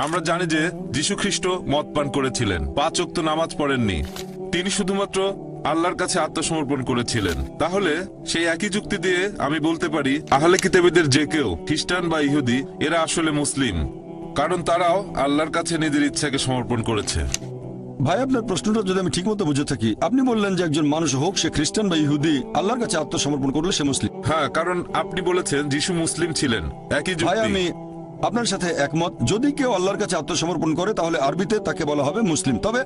আমরা জানি যে যীশু খ্রিস্ট মদ পান করেছিলেন, 5 ওয়াক্ত নামাজ পড়েননি, তিনি শুধুমাত্র আল্লাহর কাছে আত্মসমর্পণ করেছিলেন। তাহলে সেই একই যুক্তি দিয়ে আমি বলতে পারি আহলে কিতাবীদের যে কেউ, খ্রিস্টান বা ইহুদি, এরা আসলে মুসলিম, কারণ তারাও আল্লাহর কাছে নিজের ইচ্ছাকে সমর্পণ করেছে। ভাই, আপনার প্রশ্নটা যদি আমি ঠিকমতো বুঝে থাকি, আপনি বললেন যে একজন মানুষ হোক সে খ্রিস্টান বা ইহুদি, আল্লাহর কাছে আত্মসমর্পণ করলে সে মুসলিম। হ্যাঁ, কারণ আপনি বলেছেন যিশু মুসলিম ছিলেন, একই ভাই, যুক্তি। আমি আপনার সাথে একমত। যদি কেউ আল্লাহর কাছে আত্মসমর্পণ করে তাহলে আরবিতে তাকে বলা হবে মুসলিম। তবে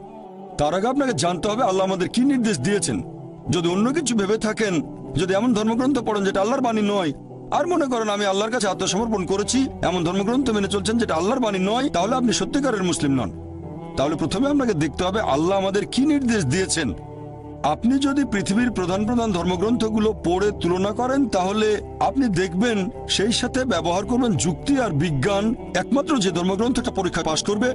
তার আগে আপনাকে জানতে হবে আল্লাহ আমাদের কি নির্দেশ দিয়েছেন। যদি অন্য কিছু ভেবে থাকেন, যদি এমন ধর্মগ্রন্থ পড়েন যেটা আল্লাহর বাণী নয়, আর মনে করেন আমি আল্লাহর কাছে আত্মসমর্পণ করেছি, এমন ধর্মগ্রন্থ মেনে চলছেন যেটা আল্লাহর বাণী নয়, তাহলে আপনি সত্যিকারের মুসলিম নন। তাহলে প্রথমে আপনাকে দেখতে হবে আল্লাহ আমাদের কি নির্দেশ দিয়েছেন। আপনি যদি পৃথিবীর প্রধান প্রধান ধর্মগ্রন্থগুলো পড়ে তুলনা করেন, তাহলে আপনি দেখবেন সেই সাথে ব্যবহার করবেন যুক্তি আর বিজ্ঞান। একমাত্র যে ধর্মগ্রন্থটা পরীক্ষায় পাশ করবে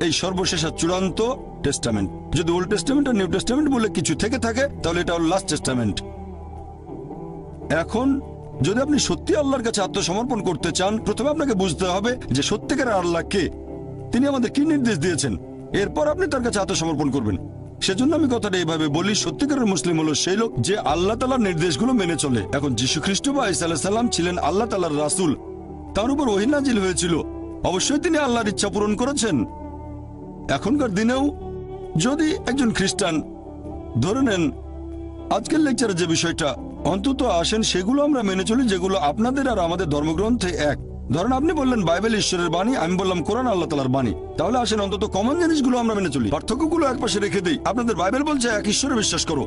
এই সর্বশেষ আর চূড়ান্ত টেস্টামেন্ট। যদি ওল্ড টেস্টামেন্ট আর নিউ টেস্টামেন্ট বলে কিছু থেকে থাকে, তাহলে এটা হল লাস্ট টেস্টামেন্ট। এখন যদি আপনি সত্যি আল্লাহর কাছে আত্মসমর্পণ করতে চান, প্রথমে আপনাকে বুঝতে হবে যে সত্যিকারের আল্লাহ কে, তিনি আমাদের কি নির্দেশ দিয়েছেন, এরপর আপনি তার কাছে আত্মসমর্পণ করবেন। সেজন্য আমি কথাটা এইভাবে বলি, সত্যিকারের মুসলিম হলো সেই লোক যে আল্লাহ তাআলার নির্দেশগুলো মেনে চলে। এখন যীশু খ্রিস্ট বা ঈসা আলাইহিস সালাম ছিলেন আল্লাহ তাআলার রাসূল, তার উপর ওহী নাজিল হয়েছিল, অবশ্যই তিনি আল্লাহর ইচ্ছা পূরণ করেছেন। এখনকার দিনেও যদি একজন খ্রিস্টান, ধরে নেন আজকের লেকচারে যে বিষয়টা, অন্তত আসেন সেগুলো আমরা মেনে চলি যেগুলো আপনাদের আর আমাদের ধর্মগ্রন্থে এক। ধরেন আপনি বললেন বাইবেল ঈশ্বরের বাণী, আমি বললাম কোরআন আল্লাহ তাআলার বাণী। তাহলে আসেন অন্তত কমন জিনিসগুলো আমরা মেনে চলি, পার্থক্যগুলো একপাশে রেখে দিই। আপনাদের বাইবেল বলছে এক ঈশ্বরে বিশ্বাস করো,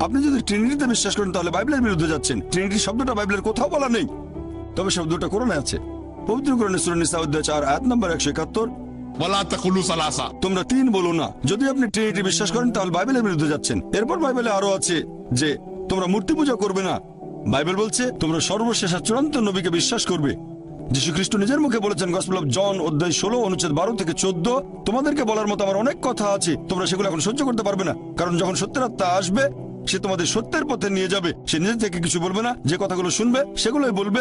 আপনি যদি ট্রিনিটিতে বিশ্বাস করেন তাহলে বাইবেলের বিরুদ্ধে যাচ্ছেন। ট্রিনিটি শব্দটা বাইবেলের কোথাও বলা নেই, তবে শব্দটা কোরআনে আছে। পবিত্র কোরআনে সূরা নিসা অধ্যায় 4 আয়াত নম্বর 171, তোমরা 3 বলো না। যদি আপনি ট্রিনিটি বিশ্বাস করেন তাহলে বাইবেলের বিরুদ্ধে যাচ্ছেন। এরপর বাইবেলে আরো আছে যে তোমরা মূর্তি পূজা করবে না। বাইবেল বলছে তোমরা সর্বশেষ আর চূড়ান্ত নবীকে বিশ্বাস করবে। যীশু খ্রিস্ট নিজের মুখে বলেছেন গসপেল অফ জন অধ্যায় 16 অনুচ্ছেদ 12 থেকে 14, তোমাদেরকে বলার মতো আমার অনেক কথা আছে, তোমরা সেগুলো এখন সহ্য করতে পারবে না, কারণ যখন সত্যের আত্মা আসবে সে তোমাদের সত্যের পথে নিয়ে যাবে। সে নিজে থেকে কিছু বলবে না, যে কথাগুলো শুনবে সেগুলোই বলবে।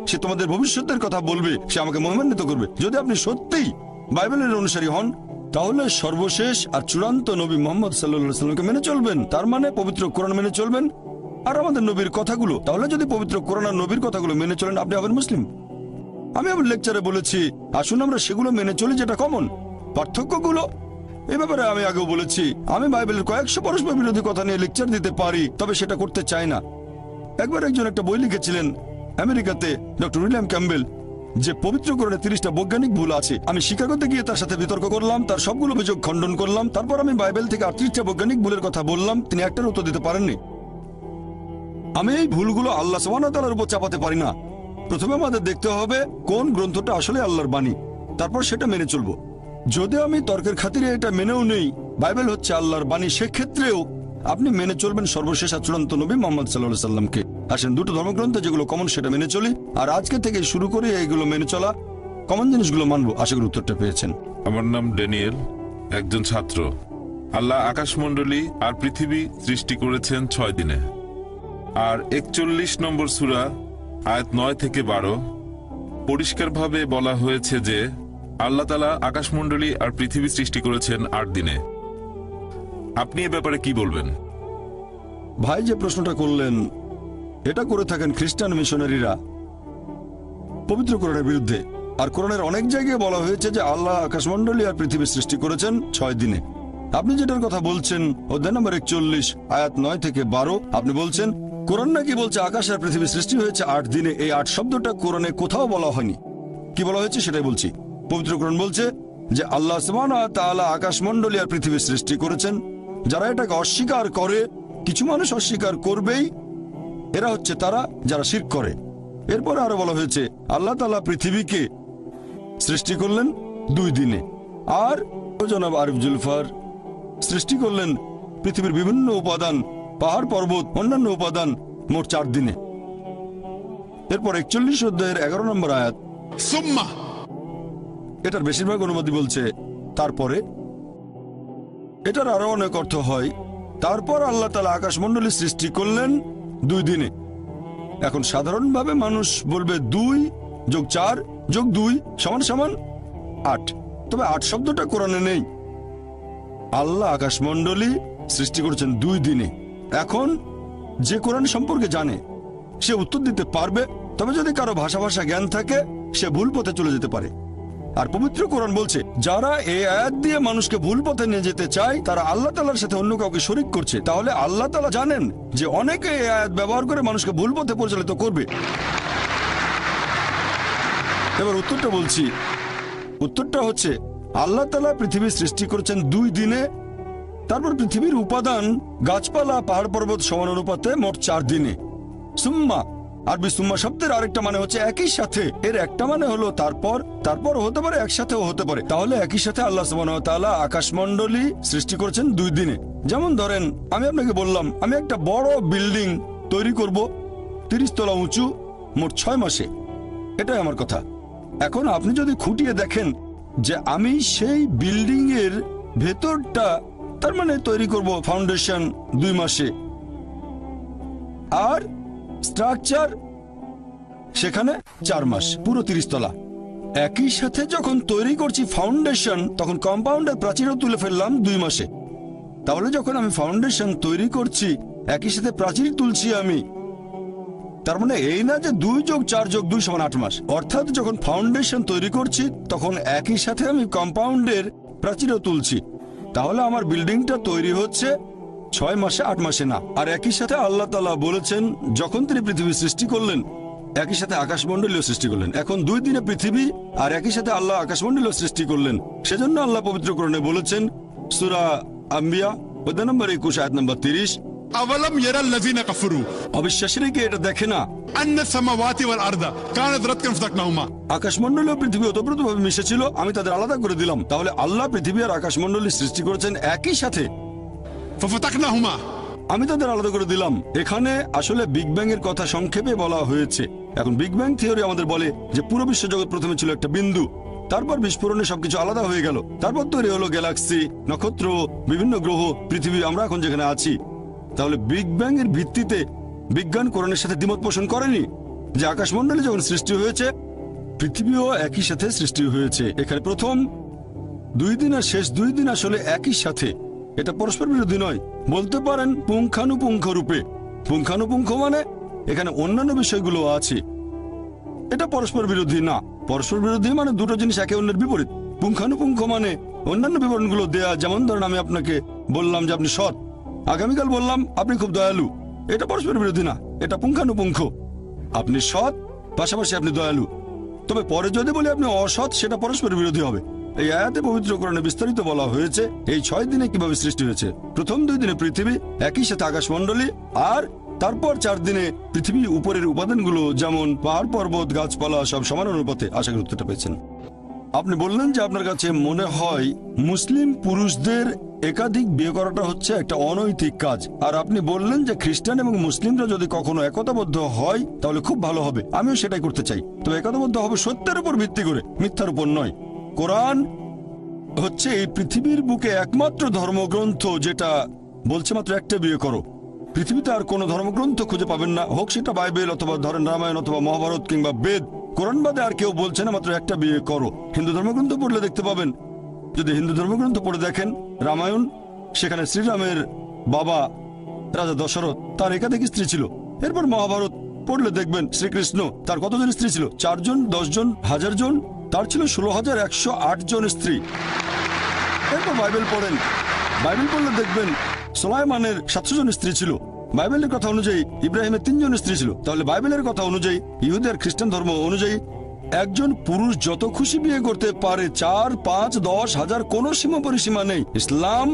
সে তোমাদের ভবিষ্যতের কথা বলবে, সে আমাকে মহিমান্বিত করবে। যদি আপনি সত্যিই বাইবেলের অনুসারী হন, তাহলে সর্বশেষ আর চূড়ান্ত নবী মুহাম্মদ সাল্লাল্লাহু আলাইহি ওয়াসাল্লামকে মেনে চলবেন। তার মানে পবিত্র কোরআন মেনে চলবেন আর আমাদের নবীর কথাগুলো। তাহলে যদি পবিত্র কোরআন আর নবীর কথাগুলো মেনে চলেন, আপনি হবেন মুসলিম। আমি আমার লেকচারে বলেছি আসুন আমরা সেগুলো মেনে চলি যেটা কমন। পার্থক্যগুলো এ ব্যাপারে আমি আগেও বলেছি, আমি বাইবেলের কয়েকশো পরস্পর বিরোধী কথা নিয়ে লেকচার দিতে পারি, তবে সেটা করতে চাই না। একবার একজন একটা বই লিখেছিলেন আমেরিকাতে, ডক্টর উইলিয়াম ক্যাম্বেল, যে পবিত্র কোরআনে 30টা বৈজ্ঞানিক ভুল আছে। আমি শিকাগোতে গিয়ে তার সাথে বিতর্ক করলাম, তার সবগুলো অভিযোগ খণ্ডন করলাম। তারপর আমি বাইবেল থেকে 38টা বৈজ্ঞানিক ভুলের কথা বললাম, তিনি একটার উত্তর দিতে পারেননি। আমি এই ভুলগুলো আল্লাহ সুবহানাহু ওয়া তাআলার উপর চাপাতে পারি না। প্রথমে আমাদের দেখতে হবে কোন গ্রন্থটা আসলে আল্লাহর বাণী, তারপর সেটা মেনে চলবো। যদি আমি তর্কের খাতিরে এটা মেনেও নেই বাইবেল হচ্ছে আল্লাহর বাণী, সেক্ষেত্রেও আপনি মেনে চলবেন সর্বশেষ আর চূড়ান্ত নবী মুহাম্মদ সাল্লাল্লাহু আলাইহি সাল্লামকে। আসেন দুটো ধর্মগ্রন্থে যেগুলো কমন সেটা মেনে চলি, আর আজকে থেকে শুরু করে এইগুলো মেনে চলা, কমন জিনিসগুলো মানবো। আশা করি উত্তরটা পেয়েছেন। আমার নাম ড্যানিয়েল, একজন ছাত্র। আল্লাহ আকাশমণ্ডলী আর পৃথিবী সৃষ্টি করেছেন 6 দিনে। আর 41 নম্বর সূরা আয়াত 9 থেকে 12 পরিষ্কারভাবে বলা হয়েছে যে আল্লাহ তাআলা আকাশমণ্ডলী আর পৃথিবী সৃষ্টি করেছেন 8 দিনে। আপনি এ ব্যাপারে কি বলবেন? ভাই, যে প্রশ্নটা করলেন এটা করে থাকেন খ্রিস্টান মিশনারিরা পবিত্র কোরআনের বিরুদ্ধে। আর কোরআনের অনেক জায়গায় বলা হয়েছে যে আল্লাহ আকাশমণ্ডলী আর পৃথিবী সৃষ্টি করেছেন 6 দিনে। আপনি যেটার কথা বলছেন অধ্যায় নম্বর 41 আয়াত 9 থেকে 12, আপনি বলছেন কোরআন নাকি বলছে আকাশ আর পৃথিবী সৃষ্টি হয়েছে 8 দিনে। এই 8 শব্দটা কোরআনে কোথাও বলা হয়নি। কি বলা হয়েছে সেটাই বলছি। পবিত্র কোরআন বলছে যে আল্লাহ সুবহানাহু ওয়া তাআলা আকাশমণ্ডলী আর পৃথিবী সৃষ্টি করেছেন। যারা এটাকে অস্বীকার করে, কিছু মানুষ অস্বীকার করবেই, এরা হচ্ছে তারা যারা শিরক করে। এরপরে আরো বলা হয়েছে আল্লাহ তাআলা পৃথিবীকে সৃষ্টি করলেন 2 দিনে, আর জনাব আরিফ জুলফার সৃষ্টি করলেন পৃথিবীর বিভিন্ন উপাদান, পাহাড় পর্বত, অন্যান্য উপাদান মোট 4 দিনে। এরপর 41 অধ্যায়ের 11 নম্বর আয়াত, সুম্মা, এটার বেশিরভাগ অনুবাদী বলছে তারপরে। এটার আরো অনেক অর্থ হয় তারপর আল্লাহ তাআলা আকাশমণ্ডলী সৃষ্টি করলেন 2 দিনে। এখন সাধারণভাবে মানুষ বলবে 2 যোগ 4 যোগ 2 সমান সমান 8। তবে 8 শব্দটা কোরআনে নেই। আল্লাহ আকাশমণ্ডলী সৃষ্টি করেছেন 2 দিনে। এখন যে কোরআন সম্পর্কে জানে সে উত্তর দিতে পারবে, তবে যদি কারো ভাষা জ্ঞান থাকে সে ভুল পথে চলে যেতে পারে। আর পবিত্র কোরআন বলছে যারা এই আয়াত দিয়ে মানুষকে ভুল পথে নিয়ে যেতে চায় তারা আল্লাহ তাআলার সাথে অন্য কাউকে শরীক করছে। তাহলে আল্লাহ তাআলা জানেন যে অনেকে এই আয়াত ব্যবহার করে মানুষকে ভুল পথে পরিচালিত করবে। এবার উত্তরটা বলছি। উত্তরটা হচ্ছে আল্লাহ তাআলা পৃথিবী সৃষ্টি করেছেন 2 দিনে, তারপর পৃথিবীর উপাদান গাছপালা পাহাড় পর্বত সমান অনুপাতে মোট 4 দিনে। সুম্মা, আরবি সুম্মা শব্দের আরেকটা মানে হচ্ছে একই সাথে। এর একটা মানে হলো তারপর হতে পারে, একসাথেও হতে পারে। তাহলে একই সাথে আল্লাহ সুবহানাহু ওয়া তাআলা আকাশমণ্ডলী সৃষ্টি করেছেন 2 দিনে। যেমন ধরেন আমি আপনাকে বললাম আমি একটা বড় বিল্ডিং তৈরি করব 30 তলা উঁচু, মোট 6 মাসে। এটাই আমার কথা। এখন আপনি যদি খুঁটিয়ে দেখেন যে আমি সেই বিল্ডিং এর ভেতরটা তার মানে তৈরি করব ফাউন্ডেশন 2 মাসে, আর স্ট্রাকচার সেখানে 4 মাস, পুরো 30 তলা। একই সাথে যখন তৈরি করছি ফাউন্ডেশন তখন কম্পাউন্ডের প্রাচীরও তুলে ফেললাম 2 মাসে। তাহলে যখন আমি ফাউন্ডেশন তৈরি করছি একই সাথে প্রাচীর তুলছি আমি, তার মানে এই না যে 2 যোগ 4 যোগ 2 সমান 8 মাস। অর্থাৎ যখন ফাউন্ডেশন তৈরি করছি তখন একই সাথে আমি কম্পাউন্ডের প্রাচীরও তুলছি। তাহলে আমার বিল্ডিংটা তৈরি হচ্ছে 6 মাসে, 8 মাসে না। আর একই সাথে আল্লাহ তাআলা বলেছেন যখন তিনি পৃথিবী সৃষ্টি করলেন একই সাথে আকাশমণ্ডলীও সৃষ্টি করলেন। এখন 2 দিনে পৃথিবী আর একই সাথে আল্লাহ আকাশমণ্ডলীও সৃষ্টি করলেন। সেজন্য আল্লাহ পবিত্র কোরআনে বলেছেন সূরা আম্বিয়া অধ্যায় নম্বর 21 আয়াত নম্বর 30, أولم يرى الذين كفروا অবিশ্বাসীরা কি এটা দেখে না أن السماوات والأرض كانت رتقا ففتقناهما। আকাশমণ্ডলী ও পৃথিবী ওতপ্রোতভাবে মিশেছিল, আমি তাদের আলাদা করে দিলাম। তাহলে আল্লাহ পৃথিবী আর আকাশমণ্ডলী সৃষ্টি করেছেন একই সাথে, ففتقناهما। আমি তাদের আলাদা করে দিলাম। এখানে আসলে বিগ ব্যাং এর কথা সংক্ষেপে বলা হয়েছে। এখন বিগ ব্যাং থিওরি আমাদের বলে যে পুরো বিশ্বজগৎ প্রথমে ছিল একটা বিন্দু, তারপর বিস্ফোরণে সবকিছু আলাদা হয়ে গেল, তারপর তৈরি হলো গ্যালাক্সি, নক্ষত্র, বিভিন্ন গ্রহ, পৃথিবী, আমরা এখন যেখানে আছি। তাহলে বিগ ব্যাং এর ভিত্তিতে বিজ্ঞান কোরআনের সাথে দ্বিমত পোষণ করেনি যে আকাশমণ্ডলী যখন সৃষ্টি হয়েছে পৃথিবীও একই সাথে সৃষ্টি হয়েছে। এখানে প্রথম 2 দিন আর শেষ 2 দিন আসলে একই সাথে। এটা পরস্পর বিরোধী নয়, বলতে পারেন পুঙ্খানুপুঙ্খ রূপে। পুঙ্খানুপুঙ্খ মানে এখানে অন্যান্য বিষয়গুলো আছে, এটা পরস্পর বিরোধী না। পরস্পর বিরোধী মানে দুটো জিনিস একে অন্যের বিপরীত। পুঙ্খানুপুঙ্খ মানে অন্যান্য বিবরণগুলো দেয়া। যেমন ধরেন আমি আপনাকে বললাম যে আপনি সৎ, আগামীকাল বললাম আপনি খুব দয়ালু, এটা পরস্পর বিরোধী না, এটা পুঙ্খানুপুঙ্খ। আপনি সৎ, পাশাপাশি আপনি দয়ালু। তবে পরে যদি বলি আপনি অসৎ, সেটা পরস্পর বিরোধী হবে। এই আয়াতে পবিত্র কোরআনে বিস্তারিত বলা হয়েছে এই 6 দিনে কিভাবে সৃষ্টি হয়েছে। প্রথম 2 দিনে পৃথিবী, একই সাথে আকাশমণ্ডলী, আর তারপর 4 দিনে পৃথিবী উপরের উপাদানগুলো যেমন পাহাড় পর্বত গাছপালা সব সমান অনুপাতে। আশা করি উত্তরটা পেয়েছেন। আপনি বললেন যে আপনার কাছে মনে হয় মুসলিম পুরুষদের একাধিক বিয়ে করাটা হচ্ছে একটা অনৈতিক কাজ, আর আপনি বললেন যে খ্রিস্টান এবং মুসলিমরা যদি কখনো একতাবদ্ধ হয় তাহলে খুব ভালো হবে। আমিও সেটাই করতে চাই। তো একতাবদ্ধ হবে সত্যের উপর ভিত্তি করে, মিথ্যার উপর নয়। কোরআন হচ্ছে এই পৃথিবীর বুকে একমাত্র ধর্মগ্রন্থ যেটা বলছে মাত্র একটা বিয়ে করো। পৃথিবীতে আর কোনো ধর্মগ্রন্থ খুঁজে পাবেন না, হোক সেটা বাইবেল অথবা ধরেন রামায়ণ অথবা মহাভারত কিংবা বেদ। কোরআন বাদে আর কেউ বলছে না মাত্র একটা বিয়ে করো। হিন্দু ধর্মগ্রন্থ পড়লে দেখতে পাবেন, যদি হিন্দু ধর্মগ্রন্থ পড়ে দেখেন রামায়ণ, সেখানে শ্রীরামের বাবা রাজা দশরথ, তার একাধিক স্ত্রী ছিল। এরপর মহাভারত পড়লে দেখবেন শ্রীকৃষ্ণ, তার কতজন স্ত্রী ছিল? 4 জন, 10 জন, 1000 জন, তার ছিল 16,108 জন স্ত্রী। এরপর বাইবেল পড়েন, বাইবেল পড়লে দেখবেন সুলাইমানের 700 জন স্ত্রী ছিল। বাইবেলের কথা অনুযায়ী ইব্রাহিমের 3 জন স্ত্রী ছিল। তাহলে বাইবেলের কথা অনুযায়ী, ইহুদি আর খ্রিস্টান ধর্ম অনুযায়ী একজন পুরুষ যত খুশি বিয়ে করতে পারে, 4, 5, 10, 1000, কোনো সীমা পরিসীমা নেই। ইসলাম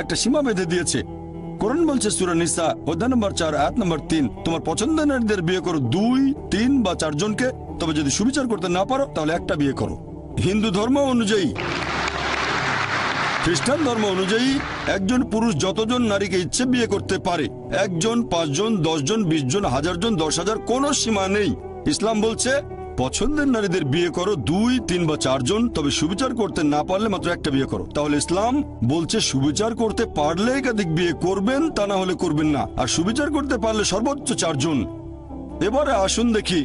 একটা সীমা বেঁধে দিয়েছে। কোরআন বলছে সূরা নিসা অধ্যায় নম্বর 4 আয়াত নম্বর 3, তোমার পছন্দের নারীদের বিয়ে করো 2, 3 বা 4 জনকে, তবে যদি সুবিচার করতে না পারো তাহলে একটা বিয়ে করো। হিন্দু ধর্ম অনুযায়ী, খ্রিস্টান ধর্ম অনুযায়ী একজন পুরুষ যতজন নারীকে ইচ্ছে বিয়ে করতে পারে, 1 জন, 5 জন, 10 জন, 20 জন, 1000 জন, 10,000, কোনো সীমা নেই। ইসলাম বলছে পছন্দের নারীদের বিয়ে করো 2, 3 বা 4 জন, তবে সুবিচার করতে না পারলে মাত্র একটা বিয়ে করো। তাহলে ইসলাম বলছে সুবিচার করতে পারলে একাধিক বিয়ে করবেন, তা না হলে করবেন না, আর সুবিচার করতে পারলে সর্বোচ্চ 4 জন। এবারে আসুন দেখি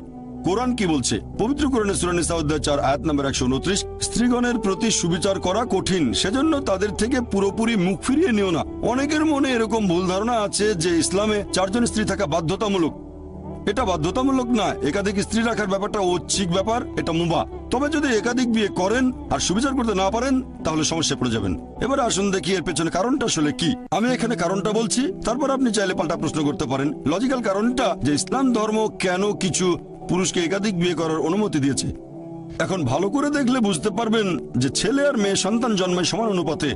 কোরআন কি বলছে? পবিত্র কোরআনে সূরা নিসা অধ্যায় 4 আয়াত নম্বর 129, স্ত্রীগণের প্রতি সুবিচার করা কঠিন, সেজন্য তাদের থেকে পুরোপুরি মুখ ফিরিয়ে নিও না। অনেকের মনে এরকম ভুল ধারণা আছে যে ইসলামে 4 জন স্ত্রী থাকা বাধ্যতামূলক। এটা বাধ্যতামূলক না। একাধিক স্ত্রী রাখার ব্যাপারটা ঐচ্ছিক ব্যাপার, এটা মুবাহ। তবে যদি একাধিক বিয়ে করেন আর সুবিচার করতে না পারেন তাহলে সমস্যায় পড়ে যাবেন। এবারে আসুন দেখি এর পেছনে কারণটা আসলে কি। আমি এখানে কারণটা বলছি, তারপর আপনি চাইলে পাল্টা প্রশ্ন করতে পারেন। লজিক্যাল কারণটা যে ইসলাম ধর্ম কেন কিছু পুরুষকে একাধিক বিয়ে করার অনুমতি দিয়েছে। এখন ভালো করে দেখলে বুঝতে পারবেন যে ছেলে আর মেয়ে সন্তান জন্মায় সমান অনুপাতে।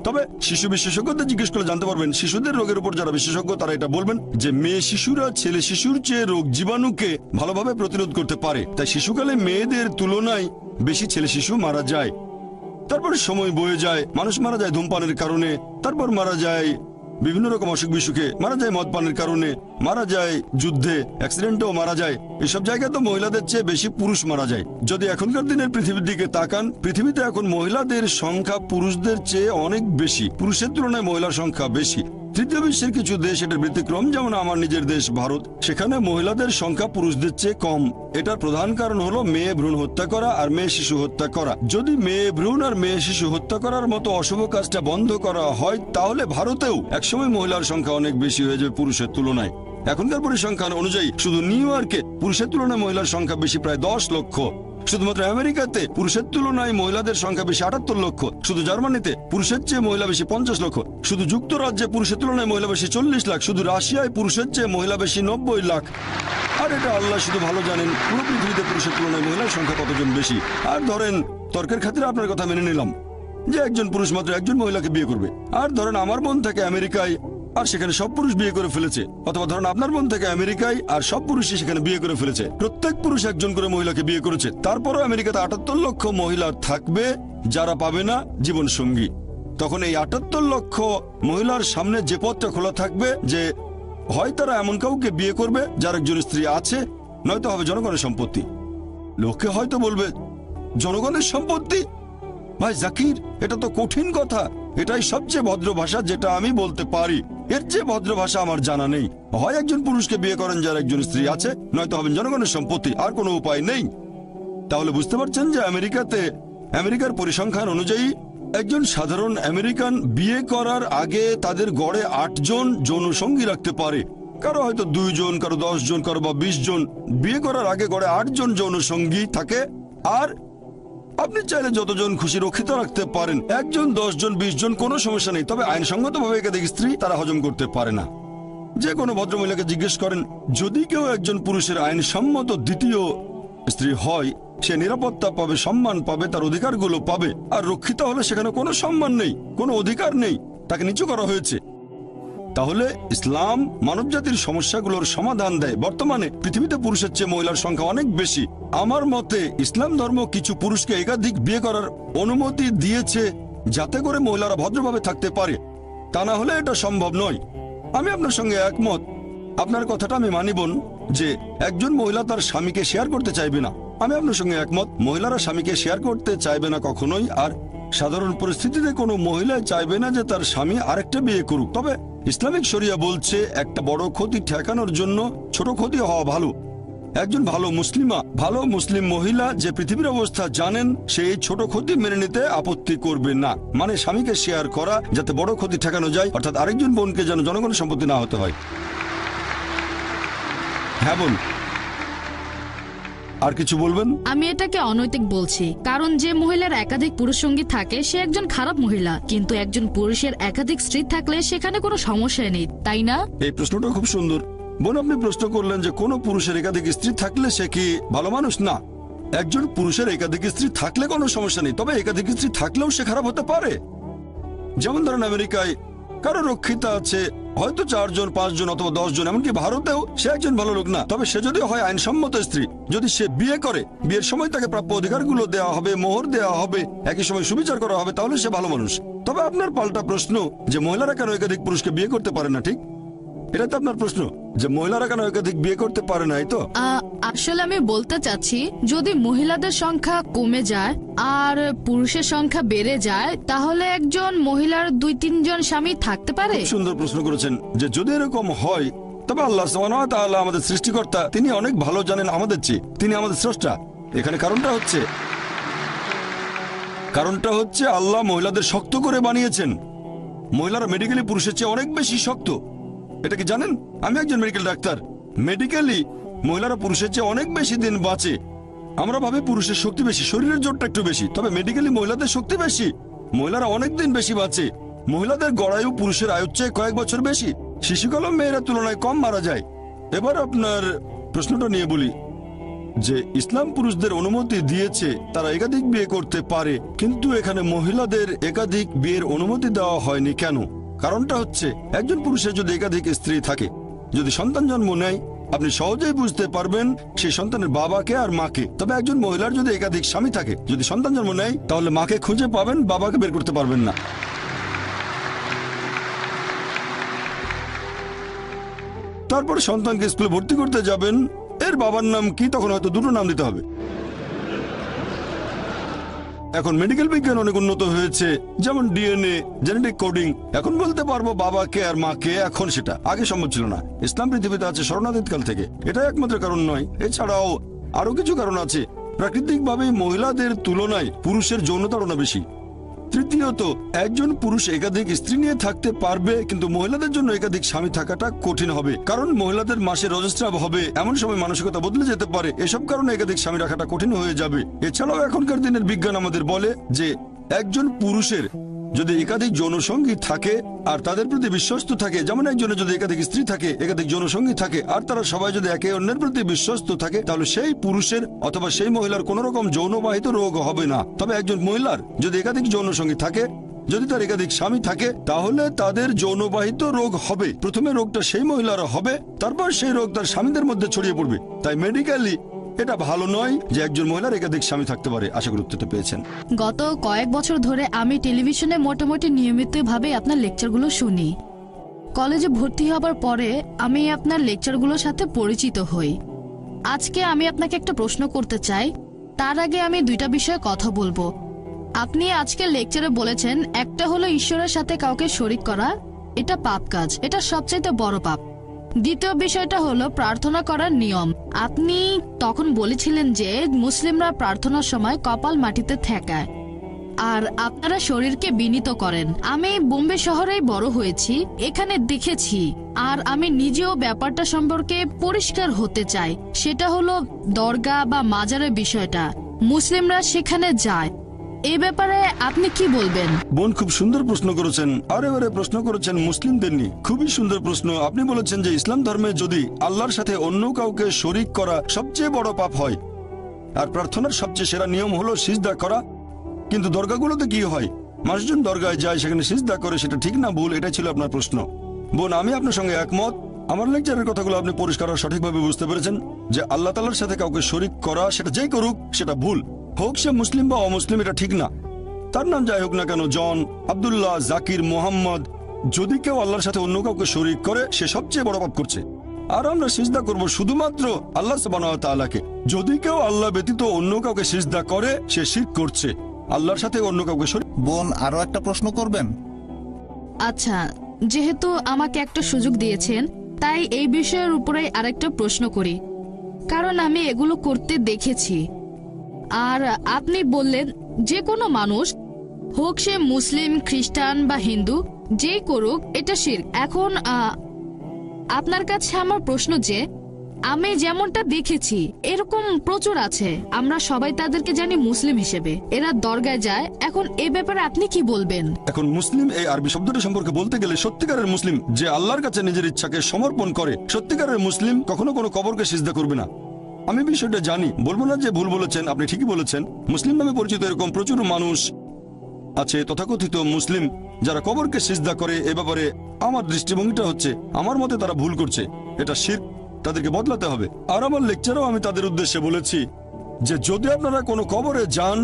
তবে শিশু বিশেষজ্ঞদের জিজ্ঞেস করে জানতে পারবেন, শিশুদের রোগের উপর যারা বিশেষজ্ঞ তারা এটা বলবেন যে মেয়ে শিশুরা ছেলে শিশুর চেয়ে রোগ জীবাণুকে ভালোভাবে প্রতিরোধ করতে পারে, তাই শিশুকালে মেয়েদের তুলনায় বেশি ছেলে শিশু মারা যায়। তারপর সময় বয়ে যায়, মানুষ মারা যায় ধূমপানের কারণে, তারপর মারা যায় বিভিন্ন রকম অসুখ বিসুখে, মারা যায় মদ পানের কারণে, মারা যায় যুদ্ধে, অ্যাক্সিডেন্টেও মারা যায়। এসব জায়গায় তো মহিলাদের চেয়ে বেশি পুরুষ মারা যায়। যদি এখনকার দিনের পৃথিবীর দিকে তাকান, পৃথিবীতে এখন মহিলাদের সংখ্যা পুরুষদের চেয়ে অনেক বেশি, পুরুষের তুলনায় মহিলার সংখ্যা বেশি। তৃতীয় বিশ্বের কিছু দেশ এটার ব্যতিক্রম, যেমন আমার নিজের দেশ ভারত, সেখানে মহিলাদের সংখ্যা পুরুষদের চেয়ে কম। এটার প্রধান কারণ হলো মেয়ে ভ্রূণ হত্যা করা আর মেয়ে শিশু হত্যা করা। যদি মেয়ে ভ্রূণ আর মেয়ে শিশু হত্যা করার মতো অশুভ কাজটা বন্ধ করা হয় তাহলে ভারতেও একসময় মহিলার সংখ্যা অনেক বেশি হয়ে যাবে পুরুষের তুলনায়। এখনকার পরিসংখ্যান অনুযায়ী শুধু নিউ ইয়র্কে পুরুষের তুলনায় মহিলার সংখ্যা বেশি প্রায় 10 লক্ষ। শুধুমাত্র আমেরিকাতে পুরুষের তুলনায় মহিলাদের সংখ্যা বেশি 78 লক্ষ। শুধু জার্মানিতে পুরুষের চেয়ে মহিলা বেশি 50 লক্ষ। শুধু যুক্তরাজ্যে পুরুষের তুলনায় মহিলা বেশি 40 লাখ। শুধু রাশিয়ায় পুরুষের চেয়ে মহিলা বেশি 90 লাখ। আর এটা আল্লাহ শুধু ভালো জানেন পুরো পৃথিবীতে পুরুষের তুলনায় মহিলার সংখ্যা কতজন বেশি। আর ধরেন তর্কের খাতিরে আপনার কথা মেনে নিলাম যে একজন পুরুষ মাত্র একজন মহিলাকে বিয়ে করবে। আর ধরেন আমার বোন থেকে আমেরিকায় আর সেখানে সব পুরুষ বিয়ে করে ফেলেছে, অথবা ধরেন আপনার বোন থেকে আমেরিকায় আর সব পুরুষই সেখানে বিয়ে করে ফেলেছে। প্রত্যেক পুরুষ একজন করে মহিলাকে বিয়ে করেছে। তারপরও আমেরিকাতে 78 লক্ষ মহিলা থাকবে যারা পাবে না জীবন সঙ্গী। তখন এই 78 লক্ষ মহিলার সামনে যে পথটা খোলা থাকবে যে হয় তারা এমন কাউকে বিয়ে করবে যার একজন স্ত্রী আছে, নয়তো হবে জনগণের সম্পত্তি। লোকে হয়তো বলবে জনগণের সম্পত্তি? ভাই জাকির, এটা তো কঠিন কথা। এটাই সবচেয়ে ভদ্র ভাষা যেটা আমি বলতে পারি। এর চেয়ে ভদ্র ভাষা আমার জানা নেই। হয় একজন পুরুষকে বিয়ে করেন যার একজন স্ত্রী আছে, নয়তো হবেন জনগণের সম্পত্তি, আর কোনো উপায় নেই। তাহলে বুঝতে পারছেন যে আমেরিকাতে আমেরিকার পরিসংখ্যান অনুযায়ী একজন সাধারণ আমেরিকান বিয়ে করার আগে তাদের গড়ে 8 জন যৌনসঙ্গী রাখতে পারে। কারো হয়তো 2 জন, কারো 10 জন, কারো বা 20 জন। বিয়ে করার আগে গড়ে 8 জন যৌনসঙ্গী থাকে। আর আপনি চাইলে যতজন খুশি রক্ষিত রাখতে পারেন, 1 জন, 10 জন, 20 জন, কোনো সমস্যা নেই। তবে আইনসঙ্গতভাবে একাধিক স্ত্রী তারা হজম করতে পারে না। যে কোনো ভদ্রমহিলাকে জিজ্ঞেস করেন, যদি কেউ একজন পুরুষের আইনসম্মত দ্বিতীয় স্ত্রী হয়, সে নিরাপত্তা পাবে, সম্মান পাবে, তার অধিকারগুলো পাবে। আর রক্ষিত হলে সেখানে কোনো সম্মান নেই, কোনো অধিকার নেই, তাকে নিচু করা হয়েছে। তাহলে ইসলাম মানবজাতির সমস্যাগুলোর সমাধান দেয়। বর্তমানে পৃথিবীতে পুরুষের চেয়ে মহিলার সংখ্যা অনেক বেশি। আমার মতে ইসলাম ধর্ম কিছু পুরুষকে একাধিক বিয়ে করার অনুমতি দিয়েছে যাতে করে মহিলারা ভদ্রভাবে থাকতে পারে। তা না হলে এটা সম্ভব নয়। আমি আপনার সঙ্গে একমত। আপনার কথাটা আমি মানিবন যে একজন মহিলা তার স্বামীকে শেয়ার করতে চাইবে না। আমি আপনার সঙ্গে একমত, মহিলারা স্বামীকে শেয়ার করতে চাইবে না কখনোই। আর সাধারণ পরিস্থিতিতে কোনো মহিলা চাইবে না যে তার স্বামী আরেকটা বিয়ে করুক। তবে ইসলামিক শরিয়া বলছে একটা বড় ক্ষতি ঠেকানোর জন্য ছোট ক্ষতি হওয়া ভালো। একজন ভালো মুসলিমা, ভালো মুসলিম মহিলা যে পৃথিবীর অবস্থা জানেন, সেই ছোট ক্ষতি মেনে নিতে আপত্তি করবে না। মানে স্বামীকে শেয়ার করা যাতে বড় ক্ষতি ঠেকানো যায়, অর্থাৎ আরেকজন বোনকে যেন জনগণের সম্পত্তি না হতে হয়। হ্যাঁ বোন, আর কিছু বলবেন? আমি এটাকে অনৈতিক বলছি, কারণ যে মহিলার একাধিক পুরুষ সঙ্গী থাকে সে একজন খারাপ মহিলা, কিন্তু একজন পুরুষের একাধিক স্ত্রী থাকলে সেখানে কোনো সমস্যা নেই, তাই না? এই প্রশ্নটা খুব সুন্দর বোন। আপনি প্রশ্ন করলেন যে কোন পুরুষের একাধিক স্ত্রী থাকলে সে কি ভালো মানুষ? না, একজন পুরুষের একাধিক স্ত্রী থাকলে কোনো সমস্যা নেই, তবে একাধিক স্ত্রী থাকলেও সে খারাপ হতে পারে। যেমন ধরেন আমেরিকায় কারো রক্ষিতা আছে, হয়তো 4 জন, 5 জন, অথবা 10 জন। এমনকি ভারতেও সে একজন ভালো লোক না, তবে সে যদি হয় আইনসম্মত স্ত্রী, যদি সে বিয়ে করে, বিয়ের সময় তাকে প্রাপ্য অধিকারগুলো দেওয়া হবে, মোহর দেওয়া হবে, একই সময় সুবিচার করা হবে, তাহলে সে ভালো মানুষ। তবে আপনার পাল্টা প্রশ্ন যে মহিলারা কেন একাধিক পুরুষকে বিয়ে করতে পারে না, ঠিক? এটা তো আপনার প্রশ্ন যে মহিলারা কেন একাধিক বিয়ে করতে পারে না, এই তো? আসলে আমি বলতে চাচ্ছি, যদি মহিলাদের সংখ্যা কমে যায় আর পুরুষের সংখ্যা বেড়ে যায়, তাহলে একজন মহিলার 2-3 জন স্বামী থাকতে পারে। সুন্দর প্রশ্ন করেছেন যে যদি এরকম হয়, তবে তবে আল্লাহ সুবহানাহু ওয়া তাআলা আমাদের সৃষ্টিকর্তা, তিনি অনেক ভালো জানেন আমাদের চেয়ে, তিনি আমাদের স্রষ্টা। এখানে কারণটা হচ্ছে আল্লাহ মহিলাদের শক্ত করে বানিয়েছেন। মহিলারা মেডিকেলি পুরুষের চেয়ে অনেক বেশি শক্ত। এটা কি জানেন? আমি একজন মেডিকেল ডাক্তার। মেডিকেলি মহিলারা পুরুষের চেয়ে অনেক বেশি দিন বাঁচে। আমরা ভাবি পুরুষের শক্তি বেশি, শরীরের জোরটা একটু বেশি, তবে মেডিকেলি মহিলাদের শক্তি বেশি। মহিলারা অনেক দিন বেশি বাঁচে। মহিলাদের গড়ায়ু পুরুষের আয়ুর চেয়ে কয়েক বছর বেশি। শিশুকালেও মেয়েরা তুলনায় কম মারা যায়। এবার আপনার প্রশ্নটা নিয়ে বলি যে ইসলাম পুরুষদের অনুমতি দিয়েছে তারা একাধিক বিয়ে করতে পারে, কিন্তু এখানে মহিলাদের একাধিক বিয়ের অনুমতি দেওয়া হয়নি কেন? কারণটা হচ্ছে একজন পুরুষের যদি একাধিক স্ত্রী থাকে, যদি সন্তান জন্ম নেয়, আপনি সহজেই বুঝতে পারবেন সেই সন্তানের বাবাকে আর মাকে। তবে একজন মহিলার যদি একাধিক স্বামী থাকে, যদি সন্তান জন্ম নেয়, তাহলে মাকে খুঁজে পাবেন, বাবাকে বের করতে পারবেন না। তারপরে সন্তানকে স্কুলে ভর্তি করতে যাবেন, এর বাবার নাম কি? তখন হয়তো দুটো নাম দিতে হবে। এখন মেডিকেল বিজ্ঞান অনেক উন্নত হয়েছে, যেমন ডিএনএ, জেনেটিক কোডিং। এখন বলতে পারবো বাবাকে আর মাকে, এখন সেটা আগে সম্ভব ছিল না। ইসলাম পৃথিবীতে আছে শরণাতীতকাল থেকে, এটাই একমাত্র কারণ নয়, এছাড়াও আরো কিছু কারণ আছে। প্রাকৃতিকভাবেই মহিলাদের তুলনায় পুরুষের যৌনতাড়না বেশি। তৃতীয়ত, একজন পুরুষ একাধিক স্ত্রী নিয়ে থাকতে পারবে, কিন্তু মহিলাদের জন্য একাধিক স্বামী থাকাটা কঠিন হবে, কারণ মহিলাদের মাসে রজস্রাব হবে, এমন সময় মানসিকতা বদলে যেতে পারে। এসব কারণে একাধিক স্বামী রাখাটা কঠিন হয়ে যাবে। এছাড়াও এখনকার দিনের বিজ্ঞান আমাদের বলে যে একজন পুরুষের যদি একাধিক যৌনসঙ্গী থাকে আর তাদের প্রতি বিশ্বস্ত থাকে, যেমন একজনের যদি একাধিক স্ত্রী থাকে, একাধিক যৌনসঙ্গী থাকে, আর তারা সবাই যদি একে অন্যের প্রতি বিশ্বস্ত থাকে, তাহলে সেই পুরুষের অথবা সেই মহিলার কোন রকম যৌনবাহিত রোগ হবে না। তবে একজন মহিলার যদি একাধিক যৌনসঙ্গী থাকে, যদি তার একাধিক স্বামী থাকে, তাহলে তাদের যৌনবাহিত রোগ হবে। প্রথমে রোগটা সেই মহিলার হবে, তারপর সেই রোগ তার স্বামীদের মধ্যে ছড়িয়ে পড়বে। তাই মেডিকেলি এটা ভালো নয় যে একজন মহিলার একাধিক স্বামী থাকতে পারে। আশা করি উত্তরটা পেয়েছেন। গত কয়েক বছর ধরে আমি টেলিভিশনে মোটামুটি নিয়মিতভাবে আপনার লেকচারগুলো শুনি। কলেজে ভর্তি হবার পরে আমি আপনার লেকচারগুলোর সাথে পরিচিত হই। আজকে আমি আপনাকে একটা প্রশ্ন করতে চাই, তার আগে আমি দুইটা বিষয়ে কথা বলবো। আপনি আজকে লেকচারে বলেছেন একটা হলো ঈশ্বরের সাথে কাউকে শরিক করা, এটা পাপ কাজ, এটা সবচাইতে বড় পাপ। দ্বিতীয় বিষয়টা হলো প্রার্থনা করার নিয়ম। আপনি তখন বলেছিলেন যে মুসলিমরা প্রার্থনার সময় কপাল মাটিতে ঠেকায় আর আপনারা শরীরকে বিনীত করেন। আমি বোম্বে শহরেই বড় হয়েছি, এখানে দেখেছি, আর আমি নিজেও ব্যাপারটা সম্পর্কে পরিষ্কার হতে চাই। সেটা হলো দরগা বা মাজারের বিষয়টা, মুসলিমরা সেখানে যায়, এই ব্যাপারে আপনি কি বলবেন? বোন, খুব সুন্দর প্রশ্ন করেছেন। আর এবারে প্রশ্ন করেছেন মুসলিমদের নিয়ে, খুবই সুন্দর প্রশ্ন। আপনি বলেছেন যে ইসলাম ধর্মে যদি আল্লাহর সাথে অন্য কাউকে শরিক করা সবচেয়ে বড় পাপ হয়, আর প্রার্থনার সবচেয়ে সেরা নিয়ম হলো সিজদা করা। কিন্তু দরগাগুলোতে কি হয়? মানুষজন দরগায় যায়, সেখানে সিজদা করে, সেটা ঠিক না ভুল? এটাই ছিল আপনার প্রশ্ন। বোন, আমি আপনার সঙ্গে একমত। আমার লেকচারের কথাগুলো আপনি পরিষ্কার আর সঠিকভাবে বুঝতে পেরেছেন যে আল্লাহ তাআলার সাথে কাউকে শরিক করা, সেটা যেই করুক সেটা ভুল, হোক সে মুসলিম বা অমুসলিম, এটা ঠিক না। তার নাম যাই হোক না কেন, জন, আব্দুল্লাহ, জাকির, মোহাম্মদ, যদি কেউ আল্লাহর সাথে অন্য কাউকে শরিক করে, সে সবচেয়ে বড় পাপ করছে। আর আমরা সিজদা করব শুধুমাত্র আল্লাহ সুবহানাহু ওয়া তাআলাকে। যদি কেউ আল্লাহ ব্যতীত অন্য কাউকে সিজদা করে, সে শিরক করছে, আল্লাহর সাথে অন্য কাউকে শরিক। বোন, আরো একটা প্রশ্ন করবেন? আচ্ছা, যেহেতু আমাকে একটা সুযোগ দিয়েছেন, তাই এই বিষয়ের উপরে আরেকটা প্রশ্ন করি, কারণ আমি এগুলো করতে দেখেছি। আর আপনি বললেন যে কোনো মানুষ, হোক সে মুসলিম, খ্রিস্টান বা হিন্দু, যেই করুক এটা শিরক। এখন আপনার কাছে আমার প্রশ্ন যে আমি যেমনটা দেখেছি এরকম প্রচুর আছে, আমরা সবাই তাদেরকে জানি মুসলিম হিসেবে, এরা দরগায় যায়। এখন এই ব্যাপারে আপনি কি বলবেন? এখন মুসলিম এই আরবি শব্দটা সম্পর্কে বলতে গেলে সত্যিকারের মুসলিম যে আল্লাহর কাছে নিজের ইচ্ছাকে সমর্পণ করে, সত্যিকারের মুসলিম কখনো কোনো কবরকে সিজদা করবে না। আমি বিষয়টা জানি, বলবো না যে ভুল বলেছেন, আপনি ঠিকই বলেছেন। মুসলিম নামে পরিচিত এরকম প্রচুর মানুষ আছে, তথাকথিত মুসলিম, যারা কবরকে সিজদা করে। এ ব্যাপারে আমার দৃষ্টিভঙ্গিটা হচ্ছে, আমার মতে তারা ভুল করছে, এটা শিরক, তাদেরকে বদলাতে হবে। আর আমার লেকচারেও আমি তাদের উদ্দেশ্যে বলেছি যে যদি আপনারা কোনো কবরে যান,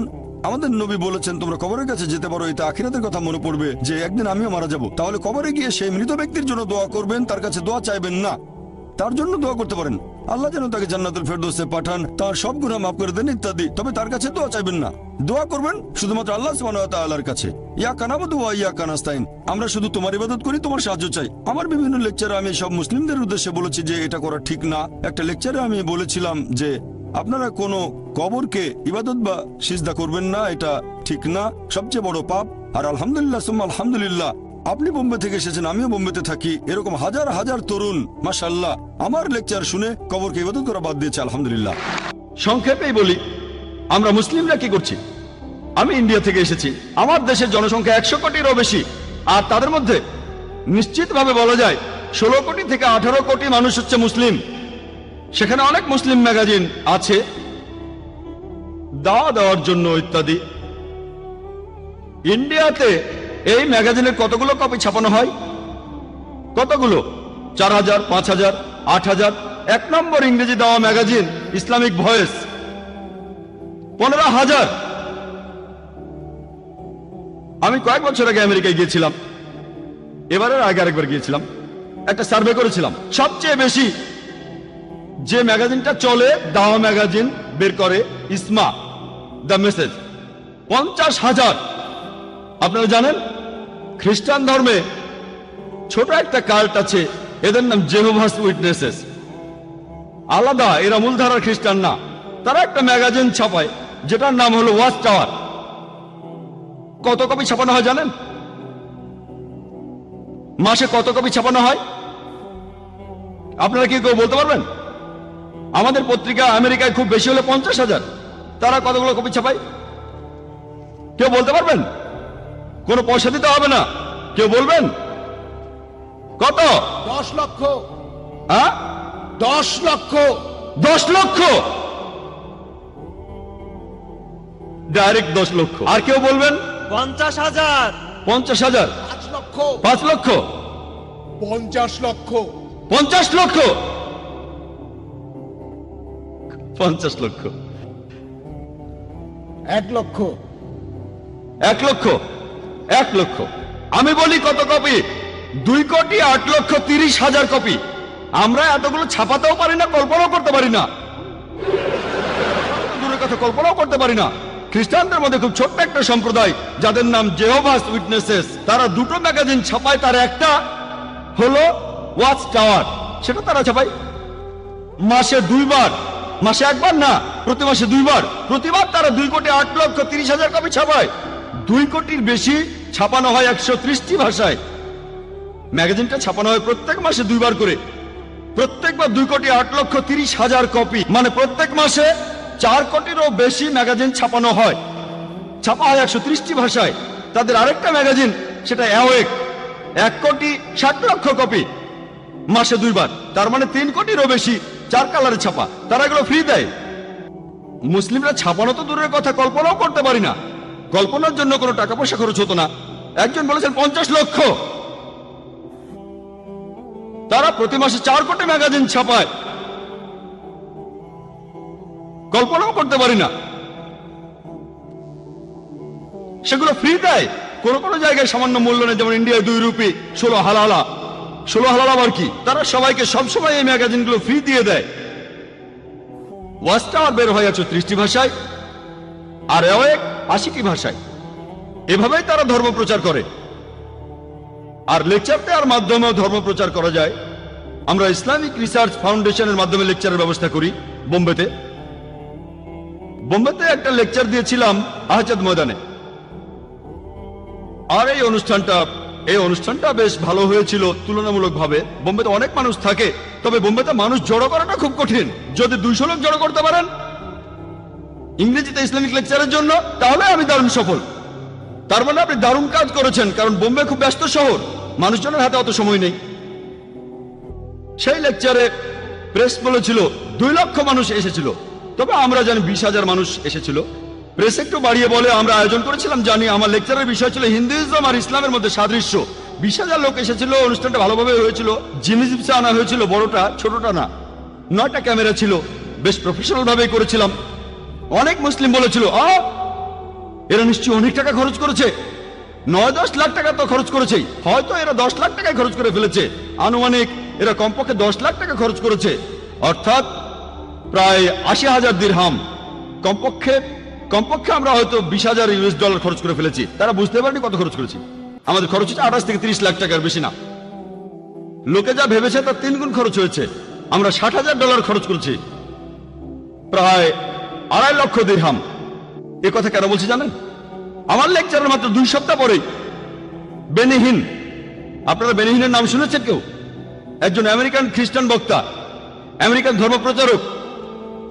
আমাদের নবী বলেছেন তোমরা কবরের কাছে যেতে পারো, এতে আখিরাতের কথা মনে পড়বে যে একদিন আমিও মারা যাব। তাহলে কবরে গিয়ে সেই মৃত ব্যক্তির জন্য দোয়া করবেন, তার কাছে দোয়া চাইবেন না। তার জন্য দোয়া করতে পারেন, আল্লাহ যেন তাকে জান্নাতুল ফেরদৌসে পাঠান, তার সব গুনাহ মাফ করে দেন ইত্যাদি। তবে তার কাছে দোয়া চাইবেন না, দোয়া করবেন শুধুমাত্র আল্লাহ সুবহানাহু ওয়া তাআলার কাছে। ইয়াকা নাবুদু ওয়া ইয়াকা নাস্তাইন, আমরা শুধু তোমার ইবাদত করি, তোমার সাহায্য চাই। আমার বিভিন্ন লেকচারে আমি সব মুসলিমদের উদ্দেশ্যে বলেছি যে এটা করা ঠিক না। একটা লেকচারে আমি বলেছিলাম যে আপনারা কোনো কবরকে ইবাদত বা সিজদা করবেন না, এটা ঠিক না, সবচেয়ে বড় পাপ। আর আলহামদুলিল্লাহ সুম্মা আলহামদুলিল্লাহ, আপনি বোম্বে থেকে এসেছেন, আমিও বোম্বেতে থাকি, এরকম হাজার হাজার তরুণ মাশাআল্লাহ আমার লেকচার শুনে কবরকে ইবাদত করা বাদ দিয়েছে আলহামদুলিল্লাহ। সংক্ষেপেই বলি, আমরা মুসলিমরা কি করছি? আমি ইন্ডিয়া থেকে এসেছি, আমার দেশের জনসংখ্যা 100 কোটিরও বেশি, আর তাদের মধ্যে নিশ্চিতভাবে বলা যায় 16 কোটি থেকে 18 কোটি মানুষ হচ্ছে মুসলিম। সেখানে অনেক মুসলিম ম্যাগাজিন আছে দাওয়া দেওয়ার জন্য ইত্যাদি। ইন্ডিয়াতে এই ম্যাগাজিনের কতগুলো কপি ছাপানো হয়? কতগুলো? 4000, 5000, 8000। 1 নম্বর ইংরেজি দেওয়া ম্যাগাজিন ইসলামিক ভয়েস 15,000। আমি কয়েক বছর আগে আমেরিকায় গিয়েছিলাম, এবারের আগে আরেকবার গিয়েছিলাম, একটা সার্ভে করেছিলাম। সবচেয়ে বেশি যে ম্যাগাজিনটা চলে, দাওয়া ম্যাগাজিন বের করে ইসমা, দ্য মেসেজ, 50,000। আপনারা জানেন খ্রিস্টান ধর্মে ছোট একটা কাল্ট আছে, এদের নাম জেহোভাস উইটনেসেস। আলাদা, এরা মূলধারার খ্রিস্টান না। তারা একটা ম্যাগাজিন ছাপায় যেটার নাম হলো ওয়াচ টাওয়ার। কত কপি ছাপানো হয় জানেন? মাসে কত কপি ছাপানো হয় আপনারা কি কেউ বলতে পারবেন? আমাদের পত্রিকা আমেরিকায় খুব বেশি হলে 50,000। তারা কতগুলো কপি ছাপায় কেউ বলতে পারবেন? কোনো পয়সা দিতে হবে না, কেউ বলবেন? কত? 10 লক্ষ। হ্যাঁ, 10 লক্ষ। 10 লক্ষ, ডাইরেক্ট 10 লক্ষ। আর কেউ বলবেন? 50,000। 50,000। 5 লক্ষ। 5 লক্ষ। 50 লক্ষ। 50 লক্ষ। 50 লক্ষ। 1 লক্ষ। 1 লক্ষ। 1 লক্ষ। আমি বলি কত কপি? 2,08,30,000 কপি। আমরা এতগুলো ছাপাতেও পারি না, কল্পনাও করতে পারি না। দূরের কথা কল্পনাও করতে পারি না। খ্রিস্টানদের মধ্যে খুব ছোট্ট একটা সম্প্রদায় যাদের নাম জেহোভাস উইটনেসেস, তারা দুটো ম্যাগাজিন ছাপায়। তার একটা হলো ওয়াচ টাওয়ার, সেটা তারা ছাপায় মাসে 2 বার। মাসে 1 বার না, প্রতি মাসে 2 বার। প্রতিবার তারা 2,08,30,000 কপি ছাপায়। 2 কোটির বেশি ছাপানো হয় 130টি ভাষায়। ম্যাগাজিনটা ছাপানো হয় প্রত্যেক মাসে 2 বার করে। প্রত্যেকবার 2,08,30,000 কপি, মানে প্রত্যেক মাসে 4 কোটিরও বেশি ম্যাগাজিন ছাপানো হয়। ছাপা হয় 130টি ভাষায়। তাদের আরেকটা ম্যাগাজিন, সেটা অ্যাওয়েক, 1,60,00,000 কপি, মাসে 2 বার। তার মানে 3 কোটিরও বেশি, 4 কালারে ছাপা। তারা এগুলো ফ্রি দেয়। মুসলিমরা ছাপানো তো দূরের কথা, কল্পনাও করতে পারি না। কল্পনার জন্য কোনো টাকা পয়সা খরচ হতো না। একজন বলেছেন 50 লক্ষ। তারা প্রতি মাসে 4 কোটি ম্যাগাজিন ছাপায়। কল্পনাও করতে পারি না। সেগুলো ফ্রি দেয়। কোন কোন জায়গায় সামান্য মূল্য নেই, যেমন ইন্ডিয়ায় 2 রুপি, 16 হালালা। 16 হালালা আবার কি? তারা সবাইকে সবসময় এই ম্যাগাজিনগুলো ফ্রি দিয়ে দেয়। ওয়াচ টাওয়ার বের হয় 130টি ভাষায়, আর অ্যাওয়েক 80টি ভাষায়। এভাবেই তারা ধর্ম প্রচার করে। আর লেকচার দেওয়ার মাধ্যমেও ধর্ম প্রচার করা যায়। আমরা ইসলামিক রিসার্চ ফাউন্ডেশনের মাধ্যমে লেকচারের ব্যবস্থা করি বোম্বেতে। বোম্বেতে একটা লেকচার দিয়েছিলাম আহজাদ ময়দানে। আর এই অনুষ্ঠানটা বেশ ভালো হয়েছিল তুলনামূলকভাবে। বোম্বেতে অনেক মানুষ থাকে, তবে বোম্বেতে মানুষ জড়ো করাটা খুব কঠিন। যদি 200 লোক জড়ো করতে পারেন ইংরেজিতে ইসলামিক লেকচারের জন্য, তাহলে আমি দারুণ সফল। তার মানে আপনি দারুণ কাজ করেছেন, কারণ বোম্বে খুব ব্যস্ত শহর, মানুষজনের হাতে অত সময় নেই। সেই লেকচারে প্রেস বলেছিল 2 লক্ষ মানুষ এসেছিল, তবে আমরা জানি 20,000 মানুষ এসেছিল। প্রেস একটু বাড়িয়ে বলে আমরা আয়োজন করেছিলাম জানি। আমার লেকচারের বিষয় ছিল হিন্দুইজম আর ইসলামের মধ্যে সাদৃশ্য। 20,000 লোক এসেছিল। অনুষ্ঠানটা ভালোভাবে হয়েছিল। জিমি জিপসে আনা হয়েছিল, বড়টা, ছোটটা না। 9টা ক্যামেরা ছিল, বেশ প্রফেশনাল ভাবেই করেছিলাম। অনেক মুসলিম বলেছিল এরা নিশ্চয়ই অনেক টাকা খরচ করেছে, 9-10 লাখ টাকা তো খরচ করেছেই, হয়তো এরা 10 লাখ টাকায় খরচ করে ফেলেছে। আনুমানিক এরা কমপক্ষে 10 লাখ টাকা খরচ করেছে, অর্থাৎ প্রায় 80,000 দিরহাম। কমপক্ষে কমপক্ষে আমরা হয়তো 20,000 ইউএস ডলার খরচ করে ফেলেছি। তারা বুঝতে পারেনি কত খরচ করেছি। আমাদের খরচ হচ্ছে 28 থেকে 30 লাখ টাকার বেশি না। লোকে যা ভেবেছে তার 3 গুণ খরচ হয়েছে। আমরা 60,000 ডলার খরচ করেছি, প্রায় 2.5 লক্ষ দিরহাম। এ কথা কেন বলছি জানেন? আমার লেকচারের মাত্র 2 সপ্তাহ পরেই বেনি হিন, আপনারা বেনি হিনের নাম শুনেছেন কেউ? একজন আমেরিকান খ্রিস্টান বক্তা, আমেরিকান ধর্মপ্রচারক।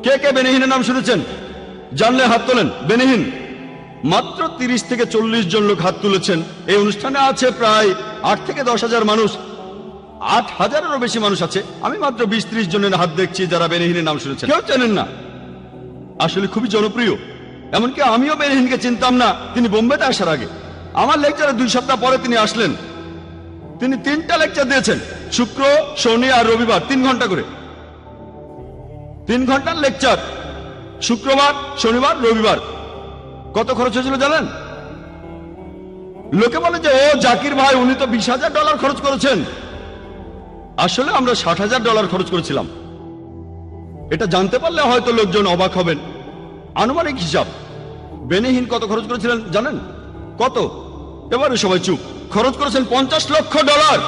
কে কে বেনি হিনের নাম শুনেছেন? জানলে হাত তোলেন। বেনি হিন, মাত্র 30 থেকে 40 জন লোক হাত তুলেছেন। এই অনুষ্ঠানে আছে প্রায় 8 থেকে 10,000 মানুষ। 8,000-এরও বেশি মানুষ আছে। আমি মাত্র 20-30 জনের হাত দেখছি যারা বেনি হিনের নাম শুনেছেন। কেউ জানেন না। আসলে খুবই জনপ্রিয়। এমনকি আমিও বেনি হিনকে চিনতাম না তিনি বোম্বেতে আসার আগে। আমার লেকচারে 2 সপ্তাহ পরে তিনি আসলেন। তিনি 3টা লেকচার দিয়েছেন, শুক্র, শনি আর রবিবার, 3 ঘন্টা করে। 3 ঘন্টার লেকচার, শুক্রবার, শনিবার, রবিবার। কত খরচ হয়েছিল জানেন? লোকে বলে যে ও জাকির ভাই, উনি তো 20,000 ডলার খরচ করেছেন। আসলে আমরা 60,000 ডলার খরচ করেছিলাম। এটা জানতে পারলে হয়তো লোকজন অবাক হবেন। আনুমানিক হিসাব। বেনি হিন কত খরচ করেছিলেন জানেন? কত? এবারে সবাই চুপ। খরচ করেছেন 50 লক্ষ ডলার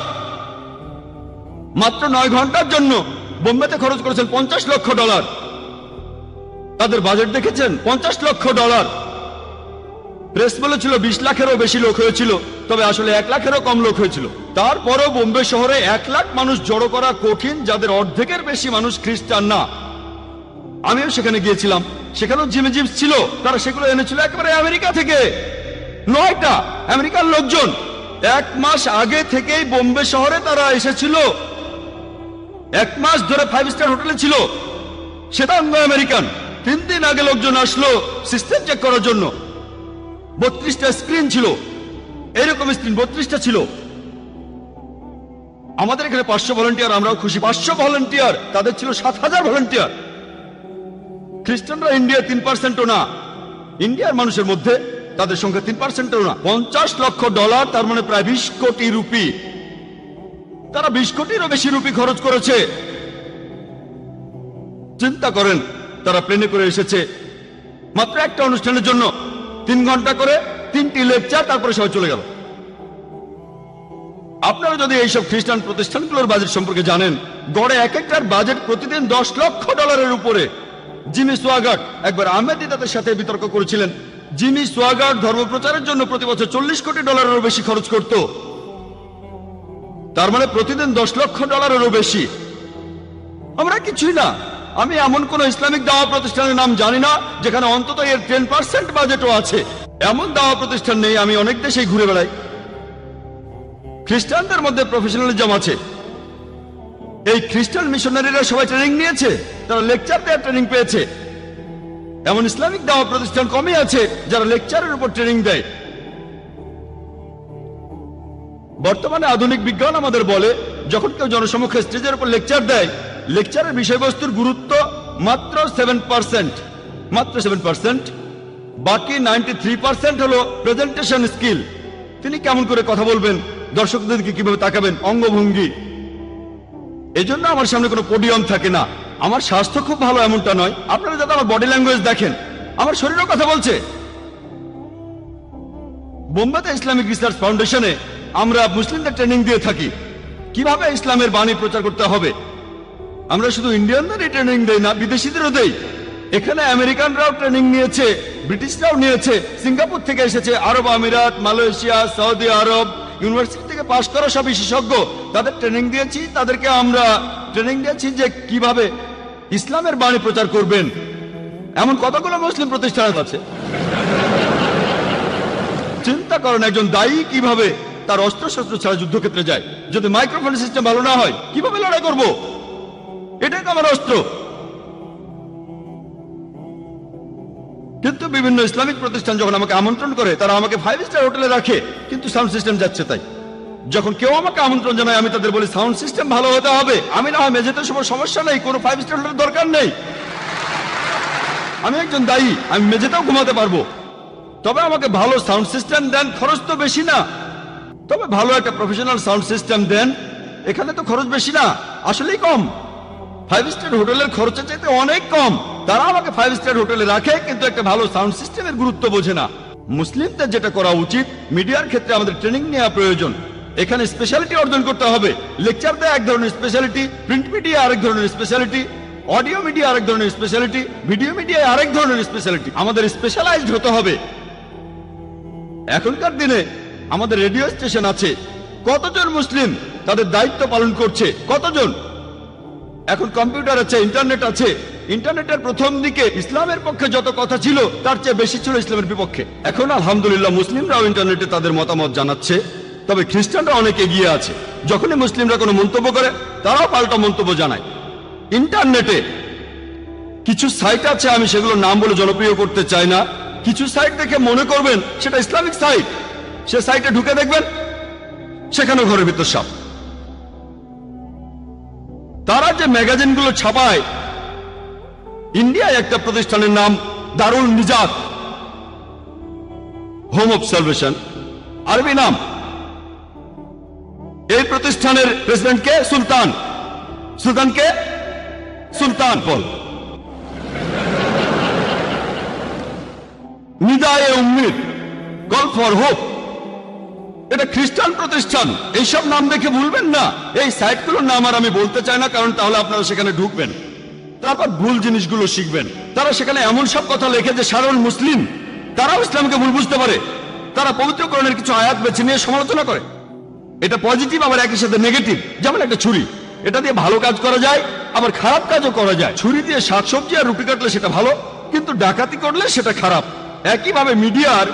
মাত্র 9 ঘন্টার জন্য। বোম্বেতে খরচ করেছেন 50 লক্ষ ডলার। তাদের বাজেট দেখেছেন? 50 লক্ষ ডলার। প্রেস বলেছিল 20 লাখেরও বেশি লোক হয়েছিল, তবে আসলে 1 লাখেরও কম লোক হয়েছিল। তারপরও বোম্বে শহরে 1 লাখ মানুষ জড়ো করা কঠিন, যাদের অর্ধেকের বেশি মানুষ খ্রিস্টান না। আমিও সেখানে গিয়েছিলাম। সেখানেও জিমি জিপস ছিল। তারা সেগুলো এনেছিল একেবারে আমেরিকা থেকে। 9টা আমেরিকার লোকজন 1 মাস আগে থেকেই বোম্বে শহরে তারা এসেছিল। 1 মাস ধরে 5 স্টার হোটেলে ছিল। সেটা আমেরিকান। 3 দিন আগে লোকজন আসলো সিস্টেম চেক করার জন্য। 32টা স্ক্রিন ছিল। এরকম স্ক্রিন 32টা ছিল। আমাদের এখানে 500 ভলান্টিয়ার, আমরাও খুশি। 500 ভলান্টিয়ার, তাদের ছিল 7,000 ভলান্টিয়ার। খ্রিস্টানরা ইন্ডিয়া 3%ও না। ইন্ডিয়ার মানুষের মধ্যে তাদের সংখ্যা 3%ও না। 50 লক্ষ ডলার, তার মানে প্রায় 20 কোটি রুপি। তারা 20 কোটিরও বেশি রুপি খরচ করেছে। চিন্তা করেন, তারা প্লেনে করে এসেছে মাত্র একটা অনুষ্ঠানের জন্য। 3 ঘন্টা করে 3টি লেকচার, তারপরে সবাই চলে গেল। আপনারা যদি এইসব খ্রিস্টান প্রতিষ্ঠানগুলোর বাজেট সম্পর্কে জানেন, গড়ে এক একটার বাজেট প্রতিদিন 10 লক্ষ ডলারের উপরে। জিমি সোয়াগার্ট একবার আহমেদি তাদের সাথে বিতর্ক করেছিলেন। জিমি সোয়াগার্ট ধর্মপ্রচারের জন্য প্রতি বছর 40 কোটি ডলারেরও বেশি খরচ করত। তার মানে প্রতিদিন 10 লক্ষ ডলারেরও বেশি। আমরা কিছুই না। আমি এমন কোন ইসলামিক দাওয়া প্রতিষ্ঠানের নাম জানি না যেখানে অন্তত এর 10% বাজেটও আছে। এমন দাওয়া প্রতিষ্ঠান নেই। আমি অনেক দেশেই ঘুরে বেড়াই। খ্রিস্টানদের মধ্যে প্রফেশনালিজম আছে। এই খ্রিস্টান মিশনারিরা সবাই ট্রেনিং নিয়েছে, তারা লেকচার দেওয়ার ট্রেনিং পেয়েছে। এমন ইসলামিক দাওয়া প্রতিষ্ঠান কমই আছে যারা লেকচারের উপর ট্রেনিং দেয়। বর্তমানে আধুনিক বিজ্ঞান আমাদের বলে, যখন কেউ জনসমক্ষে স্টেজের উপর লেকচার দেয়, লেকচারের বিষয়বস্তুর গুরুত্ব মাত্র 7%। মাত্র 7%। বাকি 93% হলো প্রেজেন্টেশন স্কিল। তিনি কেমন করে কথা বলবেন, দর্শকদেরকে কিভাবে তাকাবেন, অঙ্গভঙ্গি। এই জন্য আমার সামনে কোনো পোডিয়াম থাকে না। আমার স্বাস্থ্য খুব ভালো এমনটা নয়। আপনারা যাতে আমার বডি ল্যাঙ্গুয়েজ দেখেন, আমার শরীরও কথা বলছে। বোম্বেতে ইসলামিক রিসার্চ ফাউন্ডেশনে আমরা মুসলিমদের ট্রেনিং দিয়ে থাকি কিভাবে ইসলামের বাণী প্রচার করতে হবে। আমরা শুধু ইন্ডিয়ানদেরই ট্রেনিং দেই না, বিদেশিদেরও দেই। এখানে আমেরিকানরাও ট্রেনিং নিয়েছে, ব্রিটিশরাও নিয়েছে, সিঙ্গাপুর থেকে এসেছে, আরব আমিরাত, মালয়েশিয়া, সৌদি আরব, ইউনিভার্সিটি থেকে পাশ করা সব বিশেষজ্ঞ। তাদের ট্রেনিং দিয়েছি। তাদেরকে আমরা ট্রেনিং দিয়েছি যে কিভাবে ইসলামের বাণী প্রচার করবেন। এমন কতগুলো মুসলিম প্রতিষ্ঠান আছে। চিন্তা করেন, একজন দায়ী কিভাবে তার অস্ত্রশস্ত্র ছাড়া যুদ্ধক্ষেত্রে যায়। যদি মাইক্রোফোন সিস্টেম ভালো না হয়, কিভাবে লড়াই করব? এটাই তো আমার অস্ত্র। কিন্তু বিভিন্ন ইসলামিক প্রতিষ্ঠান যখন আমাকে আমন্ত্রণ করে, তারা আমাকে 5 স্টার হোটেলে রাখে, কিন্তু সাউন্ড সিস্টেম যাচ্ছে তাই। যখন কেউ আমাকে আমন্ত্রণ জানায়, আমি তাদের বলি সাউন্ড সিস্টেম ভালো হতে হবে। আমি না হয় মেঝেতে সময় সমস্যা নেই, কোনো 5 স্টার হোটেলের দরকার নেই। আমি একজন দায়ী, আমি মেঝেতেও ঘুমাতে পারবো। তবে আমাকে ভালো সাউন্ড সিস্টেম দেন, খরচ তো বেশি না। তবে ভালো একটা প্রফেশনাল সাউন্ড সিস্টেম দেন, এখানে তো খরচ বেশি না। আসলেই কম। 5 স্টার হোটেলের খরচের চাইতে অনেক কম। তারা আমাকে 5 স্টার হোটেলে রাখে, কিন্তু একটা ভালো সাউন্ড সিস্টেমের গুরুত্ব বোঝে না। মুসলিমদের যেটা করা উচিত, মিডিয়ার ক্ষেত্রে আমাদের ট্রেনিং নেওয়া প্রয়োজন। এখানে স্পেশালিটি অর্জন করতে হবে। লেকচার দেয় এক ধরনের স্পেশালিটি, প্রিন্ট মিডিয়া আরেক ধরনের স্পেশালিটি, অডিও মিডিয়া আরেক ধরনের স্পেশালিটি, ভিডিও মিডিয়া আরেক ধরনের স্পেশালিটি। আমাদের স্পেশালাইজড হতে হবে। এখনকার দিনে আমাদের রেডিও স্টেশন আছে, কতজন মুসলিম তাদের দায়িত্ব পালন করছে? কতজন? এখন কম্পিউটার আছে, ইন্টারনেট আছে। ইন্টারনেটের প্রথম দিকে ইসলামের পক্ষে যত কথা ছিল তার চেয়ে বেশি ছিল ইসলামের বিপক্ষে। এখন আলহামদুলিল্লাহ মুসলিমরাও ইন্টারনেটে তাদের মতামত জানাচ্ছে, তবে খ্রিস্টানরা অনেক এগিয়ে আছে। যখনই মুসলিমরা কোনো মন্তব্য করে তারাও পাল্টা মন্তব্য জানায়। ইন্টারনেটে কিছু সাইট আছে, আমি সেগুলোর নাম বলে জনপ্রিয় করতে চাই না। কিছু সাইট দেখে মনে করবেন সেটা ইসলামিক সাইট, সে সাইটে ঢুকে দেখবেন সেখানেও ঘরের ভিতর সাপ। তারা যে ম্যাগাজিনগুলো ছাপায়, ইন্ডিয়ায় একটা প্রতিষ্ঠানের নাম Darul Nijat, home of salvation, আরবি নাম। এই প্রতিষ্ঠানের প্রেসিডেন্ট কে? সুলতান। সুলতানকে সুলতান বল। Nidaye Ummid, call for hope, এটা খ্রিস্টান প্রতিষ্ঠান। এইসব নাম দেখে ভুলবেন না। এই সাইটগুলোর নাম আর আমি বলতে চাই না, কারণ তাহলে আপনারা সেখানে ঢুকবেন, তারপর ভুল জিনিসগুলো শিখবেন। তারা সেখানে এমন সব কথা লেখে যে সাধারণ মুসলিম তারাও ইসলামকে ভুল বুঝতে পারে। তারা পবিত্র কোরআনের কিছু আয়াত বেছে নিয়ে সমালোচনা করে। এটা পজিটিভ আবার একই সাথে নেগেটিভ। যেমন একটা ছুরি, এটা দিয়ে ভালো কাজ করা যায়, আবার খারাপ কাজও করা যায়। ছুরি দিয়ে শাকসবজি আর রুটি কাটলে সেটা ভালো, কিন্তু ডাকাতি করলে সেটা খারাপ। একইভাবে মিডিয়ার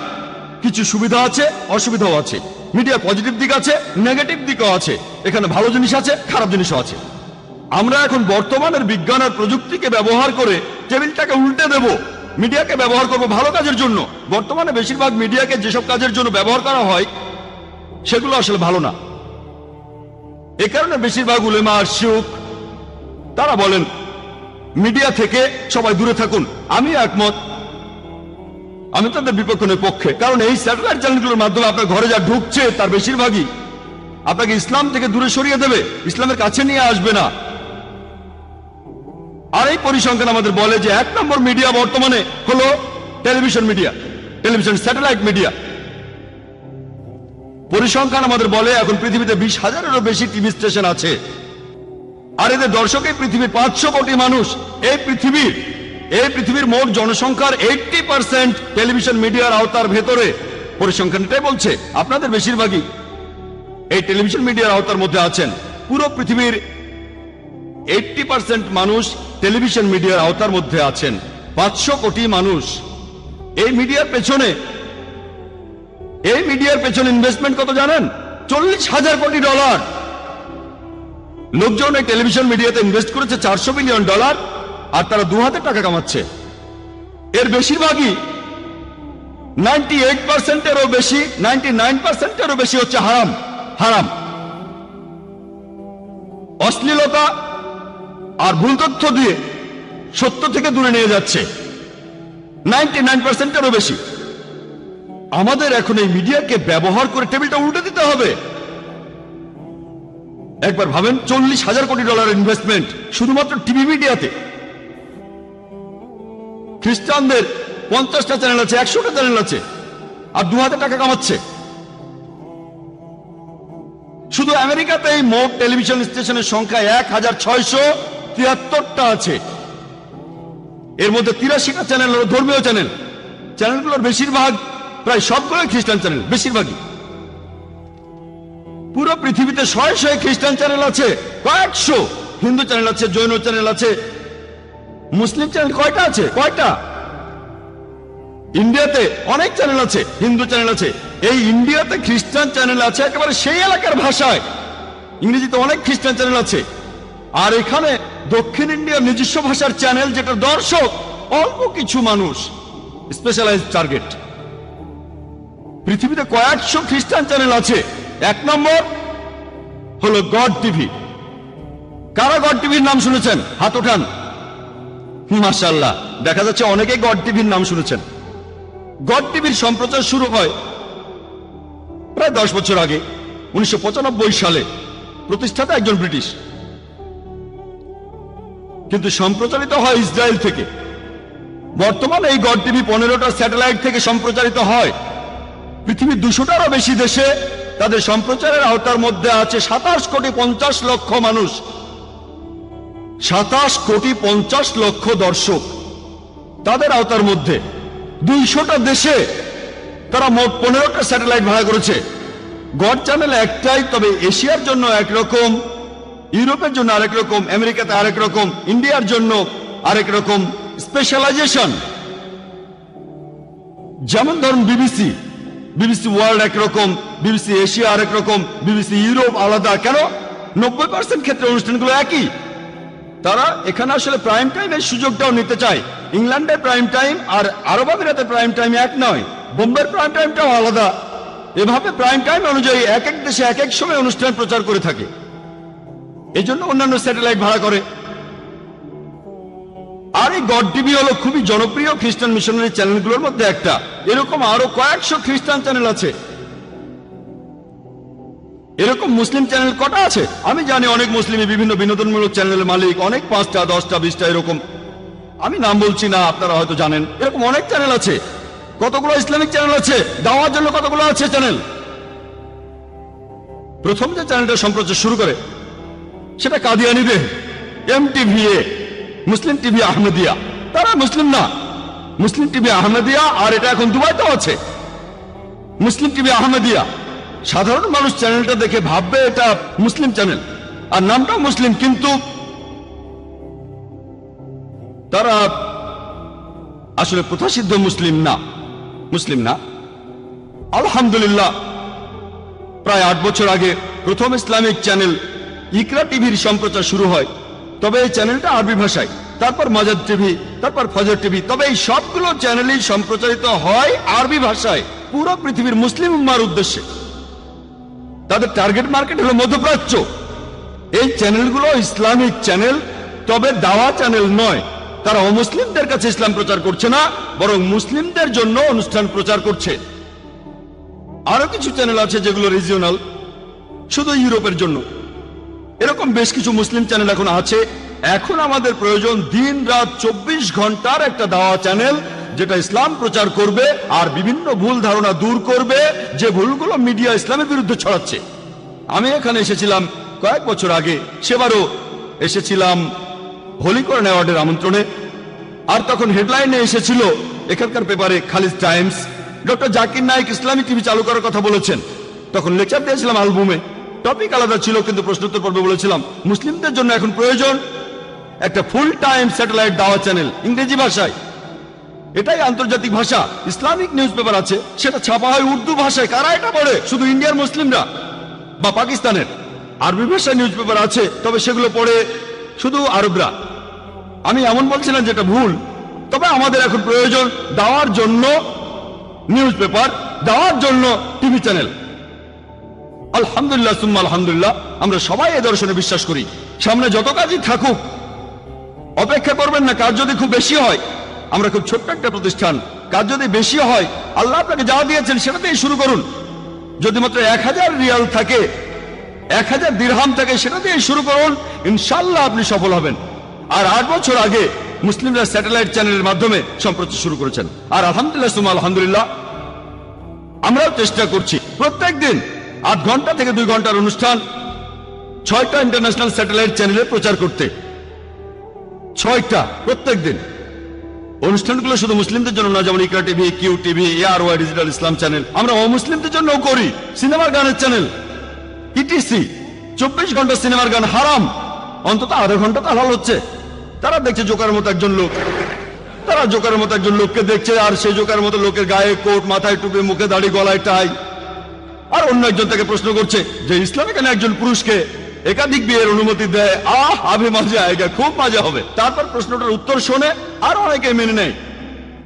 কিছু সুবিধা আছে, অসুবিধাও আছে। মিডিয়ার পজিটিভ দিক আছে, নেগেটিভ দিকও আছে। এখানে ভালো জিনিস আছে, খারাপ জিনিসও আছে। আমরা এখন বর্তমানের বিজ্ঞান আর প্রযুক্তিকে ব্যবহার করে টেবিলটাকে উল্টে দেব। মিডিয়াকে ব্যবহার করব ভালো কাজের জন্য। বর্তমানে বেশিরভাগ মিডিয়াকে যেসব কাজের জন্য ব্যবহার করা হয় সেগুলো আসলে ভালো না। এ কারণে বেশিরভাগ উলেমা আর শিউখ তারা বলেন মিডিয়া থেকে সবাই দূরে থাকুন। আমি একমত, আমি তাদের বিপক্ষের পক্ষে। কারণ এই স্যাটেলাইট চ্যানেলগুলোর মাধ্যমে আপনার ঘরে যা ঢুকছে তার বেশিরভাগই আপনাকে ইসলাম থেকে দূরে সরিয়ে দেবে, ইসলামের কাছে নিয়ে আসবে না। আর এই পরিসংখ্যান আমাদের বলে যে 1 নম্বর মিডিয়া বর্তমানে হলো television media, television satellite media. পরিসংখ্যান আমাদের বলে এখন পৃথিবীতে 20,000-এরও বেশি টিভি স্টেশন আছে। আর এদের দর্শক এই পৃথিবীর 500 কোটি মানুষ। এই পৃথিবীর মোট জনসংখ্যার 80% টেলিভিশন মিডিয়ার আওতার ভেতরে। পরিসংখ্যান এটাই বলছে। আপনাদের বেশিরভাগই এই টেলিভিশন মিডিয়ার আওতার মধ্যে আছেন। পুরো পৃথিবীর 80% মানুষ টেলিভিশন মিডিয়ার আওতার মধ্যে আছেন। 500 কোটি মানুষ। এই মিডিয়ার পেছনে ইনভেস্টমেন্ট কত জানেন? $40,000 কোটি। লোকজন এই টেলিভিশন মিডিয়াতে ইনভেস্ট করেছে $400 বিলিয়ন, আর তারা 2 হাতে টাকা কামাচ্ছে। এর বেশিরভাগই 98%-এরও বেশি, 99%-এরও বেশি হচ্ছে হারাম। অশ্লীলতা আর ভুল তথ্য দিয়ে সত্য থেকে দূরে নিয়ে যাচ্ছে 99%-এরও বেশি। আমাদের এখন এই মিডিয়াকে ব্যবহার করে টেবিলটা উল্টে দিতে হবে। একবার ভাবেন, $40,000 কোটি ইনভেস্টমেন্ট শুধুমাত্র টিভি মিডিয়াতে। খ্রিস্টানদের 50টা চ্যানেল আছে, 100টা চ্যানেল আছে, আর 2 হাতে টাকা কামাচ্ছে। শুধু আমেরিকাতেই মোট টেলিভিশন স্টেশনের সংখ্যা 1,673টা আছে। এর মধ্যে 83টা চ্যানেল হলো ধর্মীয় চ্যানেল। চ্যানেলগুলোর বেশিরভাগ, প্রায় সবগুলোই খ্রিস্টান চ্যানেল, বেশিরভাগই। পুরো পৃথিবীতে 100 খ্রিস্টান চ্যানেল আছে, কয়েকশো হিন্দু চ্যানেল আছে, জৈন চ্যানেল আছে। মুসলিম চ্যানেল কয়টা আছে? কয়টা? ইন্ডিয়াতে অনেক চ্যানেল আছে, হিন্দু চ্যানেল আছে। এই ইন্ডিয়াতে খ্রিস্টান চ্যানেল আছে একেবারে সেই এলাকার ভাষায়। ইংরেজিতে অনেক খ্রিস্টান চ্যানেল আছে। আর এখানে দক্ষিণ ইন্ডিয়ার নিজস্ব ভাষার চ্যানেল, যেটা দর্শক অল্প কিছু মানুষ, স্পেশালাইজড টার্গেট। পৃথিবীতে কয়েকশো খ্রিস্টান চ্যানেল আছে। 1 নম্বর হলো গড টিভি। কারা গড টিভির নাম শুনেছেন? হাত ওঠান। মাশাআল্লাহ, দেখা যাচ্ছে অনেকেই গড টিভির নাম শুনেছেন। গড টিভির সম্প্রচার শুরু হয় প্রায় 10 বছর আগে, 1995 সালে। প্রতিষ্ঠাতা একজন ব্রিটিশ। কিন্তু সম্প্রচারিত হয় ইসরায়েল থেকে। বর্তমানে এই গড টিভি 15টা স্যাটেলাইট থেকে সম্প্রচারিত হয়। পৃথিবীর 200টারও বেশি দেশে তাদের সম্প্রচারের আওতার মধ্যে আছে 27 কোটি 50 লক্ষ মানুষ, 27 কোটি 50 লক্ষ দর্শক তাদের আওতার মধ্যে। 200টা দেশে তারা মোট 15টা স্যাটেলাইট ভাড়া করেছে। গড চ্যানেল একটাই, তবে এশিয়ার জন্য একরকম, ইউরোপের জন্য আরেক রকম, আমেরিকাতে আরেক রকম, ইন্ডিয়ার জন্য আরেক রকম স্পেশালাইজেশন। যেমন ধরুন বিবিসি ওয়ার্ল্ড একরকম, বিবিসি এশিয়া আরেক রকম, বিবিসি ইউরোপ আলাদা। কেন? 90% ক্ষেত্রে অনুষ্ঠানগুলো একই। তারা এখানে আসলে প্রাইম টাইমের সুযোগটাও নিতে চায়। ইংল্যান্ডের প্রাইম টাইম আর আরব আমিরাতের প্রাইম টাইম এক নয়, বোম্বের প্রাইম টাইমটাও আলাদা। এভাবে প্রাইম টাইম অনুযায়ী এক এক দেশে এক এক সময় অনুষ্ঠান প্রচার করে থাকে। এজন্য অন্যান্য স্যাটেলাইট ভাড়া করে। আর এই গড টিভি হলো খুবই জনপ্রিয় খ্রিস্টান মিশনারি চ্যানেলগুলোর মধ্যে একটা। এরকম আরো কয়েকশো খ্রিস্টান চ্যানেল আছে। এরকম মুসলিম চ্যানেল কটা আছে? আমি জানি অনেক মুসলিমই বিভিন্ন বিনোদনমূলক চ্যানেলের মালিক, অনেক 5টা 10টা 20টা এরকম। আমি নাম বলছি না, আপনারা হয়তো জানেন। এরকম অনেক চ্যানেল আছে। কতগুলো ইসলামিক চ্যানেল আছে, দাওয়ার জন্য কতগুলো আছে চ্যানেল। প্রথম যে চ্যানেলটা সম্প্রচার শুরু করে সেটা কাদিয়ানীদের MTVA, মুসলিম টিভি আহমেদিয়া। তারা মুসলিম না, মুসলিম টিভি আহমেদিয়া। আর এটা এখন দুবাইতেও আছে, মুসলিম টিভি আহমেদিয়া। সাধারণ মানুষ চ্যানেলটা দেখে ভাববে এটা মুসলিম চ্যানেল, আর নামটাও মুসলিম, কিন্তু তারা আসলে প্রথাসিদ্ধ মুসলিম না। আলহামদুলিল্লাহ, প্রায় 8 বছর আগে প্রথম ইসলামিক চ্যানেল ইকরা টিভির সম্প্রচার শুরু হয়। তবে এই চ্যানেলটা আরবি ভাষায়, তারপর মাজাদ টিভি, তারপর ফজর টিভি। তবে এই সবগুলো চ্যানেলই সম্প্রচারিত হয় আরবি ভাষায়, পুরো পৃথিবীর মুসলিম উম্মার উদ্দেশ্যে। তাদের টার্গেট মার্কেট হলো মধ্যপ্রাচ্য। এই চ্যানেলগুলো ইসলামিক চ্যানেল, তবে দাওয়া চ্যানেল নয়। তারা অমুসলিমদের কাছে ইসলাম প্রচার করছে না, বরং মুসলিমদের জন্য অনুষ্ঠান প্রচার করছে। আরো কিছু চ্যানেল আছে যেগুলো রিজিওনাল, শুধু ইউরোপের জন্য। এরকম বেশ কিছু মুসলিম চ্যানেল এখন আছে। এখন আমাদের প্রয়োজন দিন রাত 24 ঘন্টার একটা দাওয়া চ্যানেল, যেটা ইসলাম প্রচার করবে আর বিভিন্ন ভুল ধারণা দূর করবে, যে ভুলগুলো মিডিয়া ইসলামের বিরুদ্ধে ছড়াচ্ছে। আমি এখানে এসেছিলাম কয়েক বছর আগে, সেবারও এসেছিলাম হলিকরণ অ্যাওয়ার্ডের আমন্ত্রণে। আর তখন হেডলাইনে এসেছিল এখানকার পেপারে Khaleej Times, doctor Zakir Naik Islamic TV চালু করার কথা বলেছেন। তখন লেকচার দিয়েছিলাম অ্যালবামে, টপিক আলাদা ছিল, কিন্তু প্রশ্নোত্তর পর্বে বলেছিলাম মুসলিমদের জন্য এখন প্রয়োজন একটা ফুল টাইম স্যাটেলাইট দাওয়া চ্যানেল ইংরেজি ভাষায়। এটাই আন্তর্জাতিক ভাষা। ইসলামিক নিউজ পেপার আছে, সেটা ছাপা হয় উর্দু ভাষায়। কারা এটা পড়ে? শুধু ইন্ডিয়ার মুসলিমরা বা পাকিস্তানের। আরবি ভাষায় নিউজ পেপার আছে, তবে সেগুলো পড়ে শুধু আরবরা। আমি এমন বলছিলাম যেটা ভুল। তবে আমাদের এখন প্রয়োজন দাওয়ার জন্য নিউজ পেপার, দাওয়ার জন্য টিভি চ্যানেল। আলহামদুলিল্লাহ সুম্মা আলহামদুলিল্লাহ, আমরা সবাই এই দর্শনে বিশ্বাস করি। সামনে যত কাজই থাকুক, অপেক্ষা করবেন না। কাজ যদি খুব বেশি হয়, আমরা খুব ছোট্ট একটা প্রতিষ্ঠান, কাজ যদি বেশি হয়, আল্লাহ আপনাকে যা দিয়েছেন সেটাতেই শুরু করুন। যদি মাত্র 1000 রিয়াল থাকে, 1000 দিরহাম থাকে, সেটা দিয়ে শুরু করুন। ইনশাআল্লাহ আপনি সফল হবেন। আর 8 বছর আগে মুসলিমরা স্যাটেলাইট চ্যানেলের মাধ্যমে সম্প্রচার শুরু করেছেন। আর আলহামদুলিল্লাহ সুম্মা আলহামদুলিল্লাহ, আমরাও চেষ্টা করছি প্রত্যেক দিন 8 ঘন্টা থেকে 2 ঘন্টার অনুষ্ঠান 6টা ইন্টারন্যাশনাল স্যাটেলাইট চ্যানেলে প্রচার করতে। 6টা প্রত্যেক দিন। অনুষ্ঠানগুলো শুধু মুসলিমদের জন্য না, যেমন Iqra TV, Q TV, ARY digital Islam channel. আমরা অমুসলিমদের জন্যও করি। সিনেমার গানের চ্যানেল ETC, 24 ঘন্টা সিনেমার গান হারাম, অন্তত আধা ঘন্টা তো হালাল হচ্ছে। তারা দেখছে জোকারের মতো একজন লোক, তারা জোকারের মতো একজন লোককে দেখছে, আর সেই জোকারের মতো লোকের গায়ে কোট, মাথায় টুপি, মুখে দাড়ি, গলায় টাই। আর অন্য একজন তাকে প্রশ্ন করছে যে ইসলামে কেন একজন পুরুষকে একাধিক বিয়ের অনুমতি দেয়? আবে মজা আয়েগা, খুব মজা হবে। তারপর প্রশ্নটার উত্তর শোনে আর অনেকে মেনে নেয়।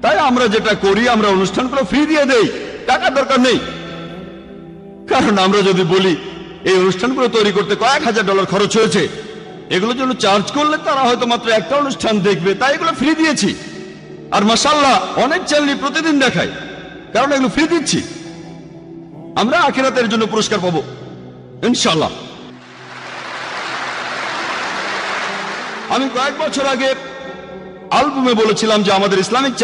তাই আমরা যেটা করি, আমরা অনুষ্ঠানগুলো ফ্রি দিয়ে দেই, টাকার দরকার নেই। কারণ আমরা যদি বলি এই অনুষ্ঠানগুলো তৈরি করতে কয়েক হাজার ডলার খরচ হয়েছে, এগুলোর জন্য চার্জ করলে তারা হয়তো মাত্র একটা অনুষ্ঠান দেখবে, তাই এগুলো ফ্রি দিয়েছি। আর মাশাআল্লাহ অনেক চ্যানেলই প্রতিদিন দেখায়, কারণ এগুলো ফ্রি দিচ্ছি। আমরা আখিরাতের জন্য পুরস্কার পাবো ইনশাআল্লাহ। আমি কয়েক বছর আগে অ্যালবামে বলেছিলাম যে আমাদের ইসলামিক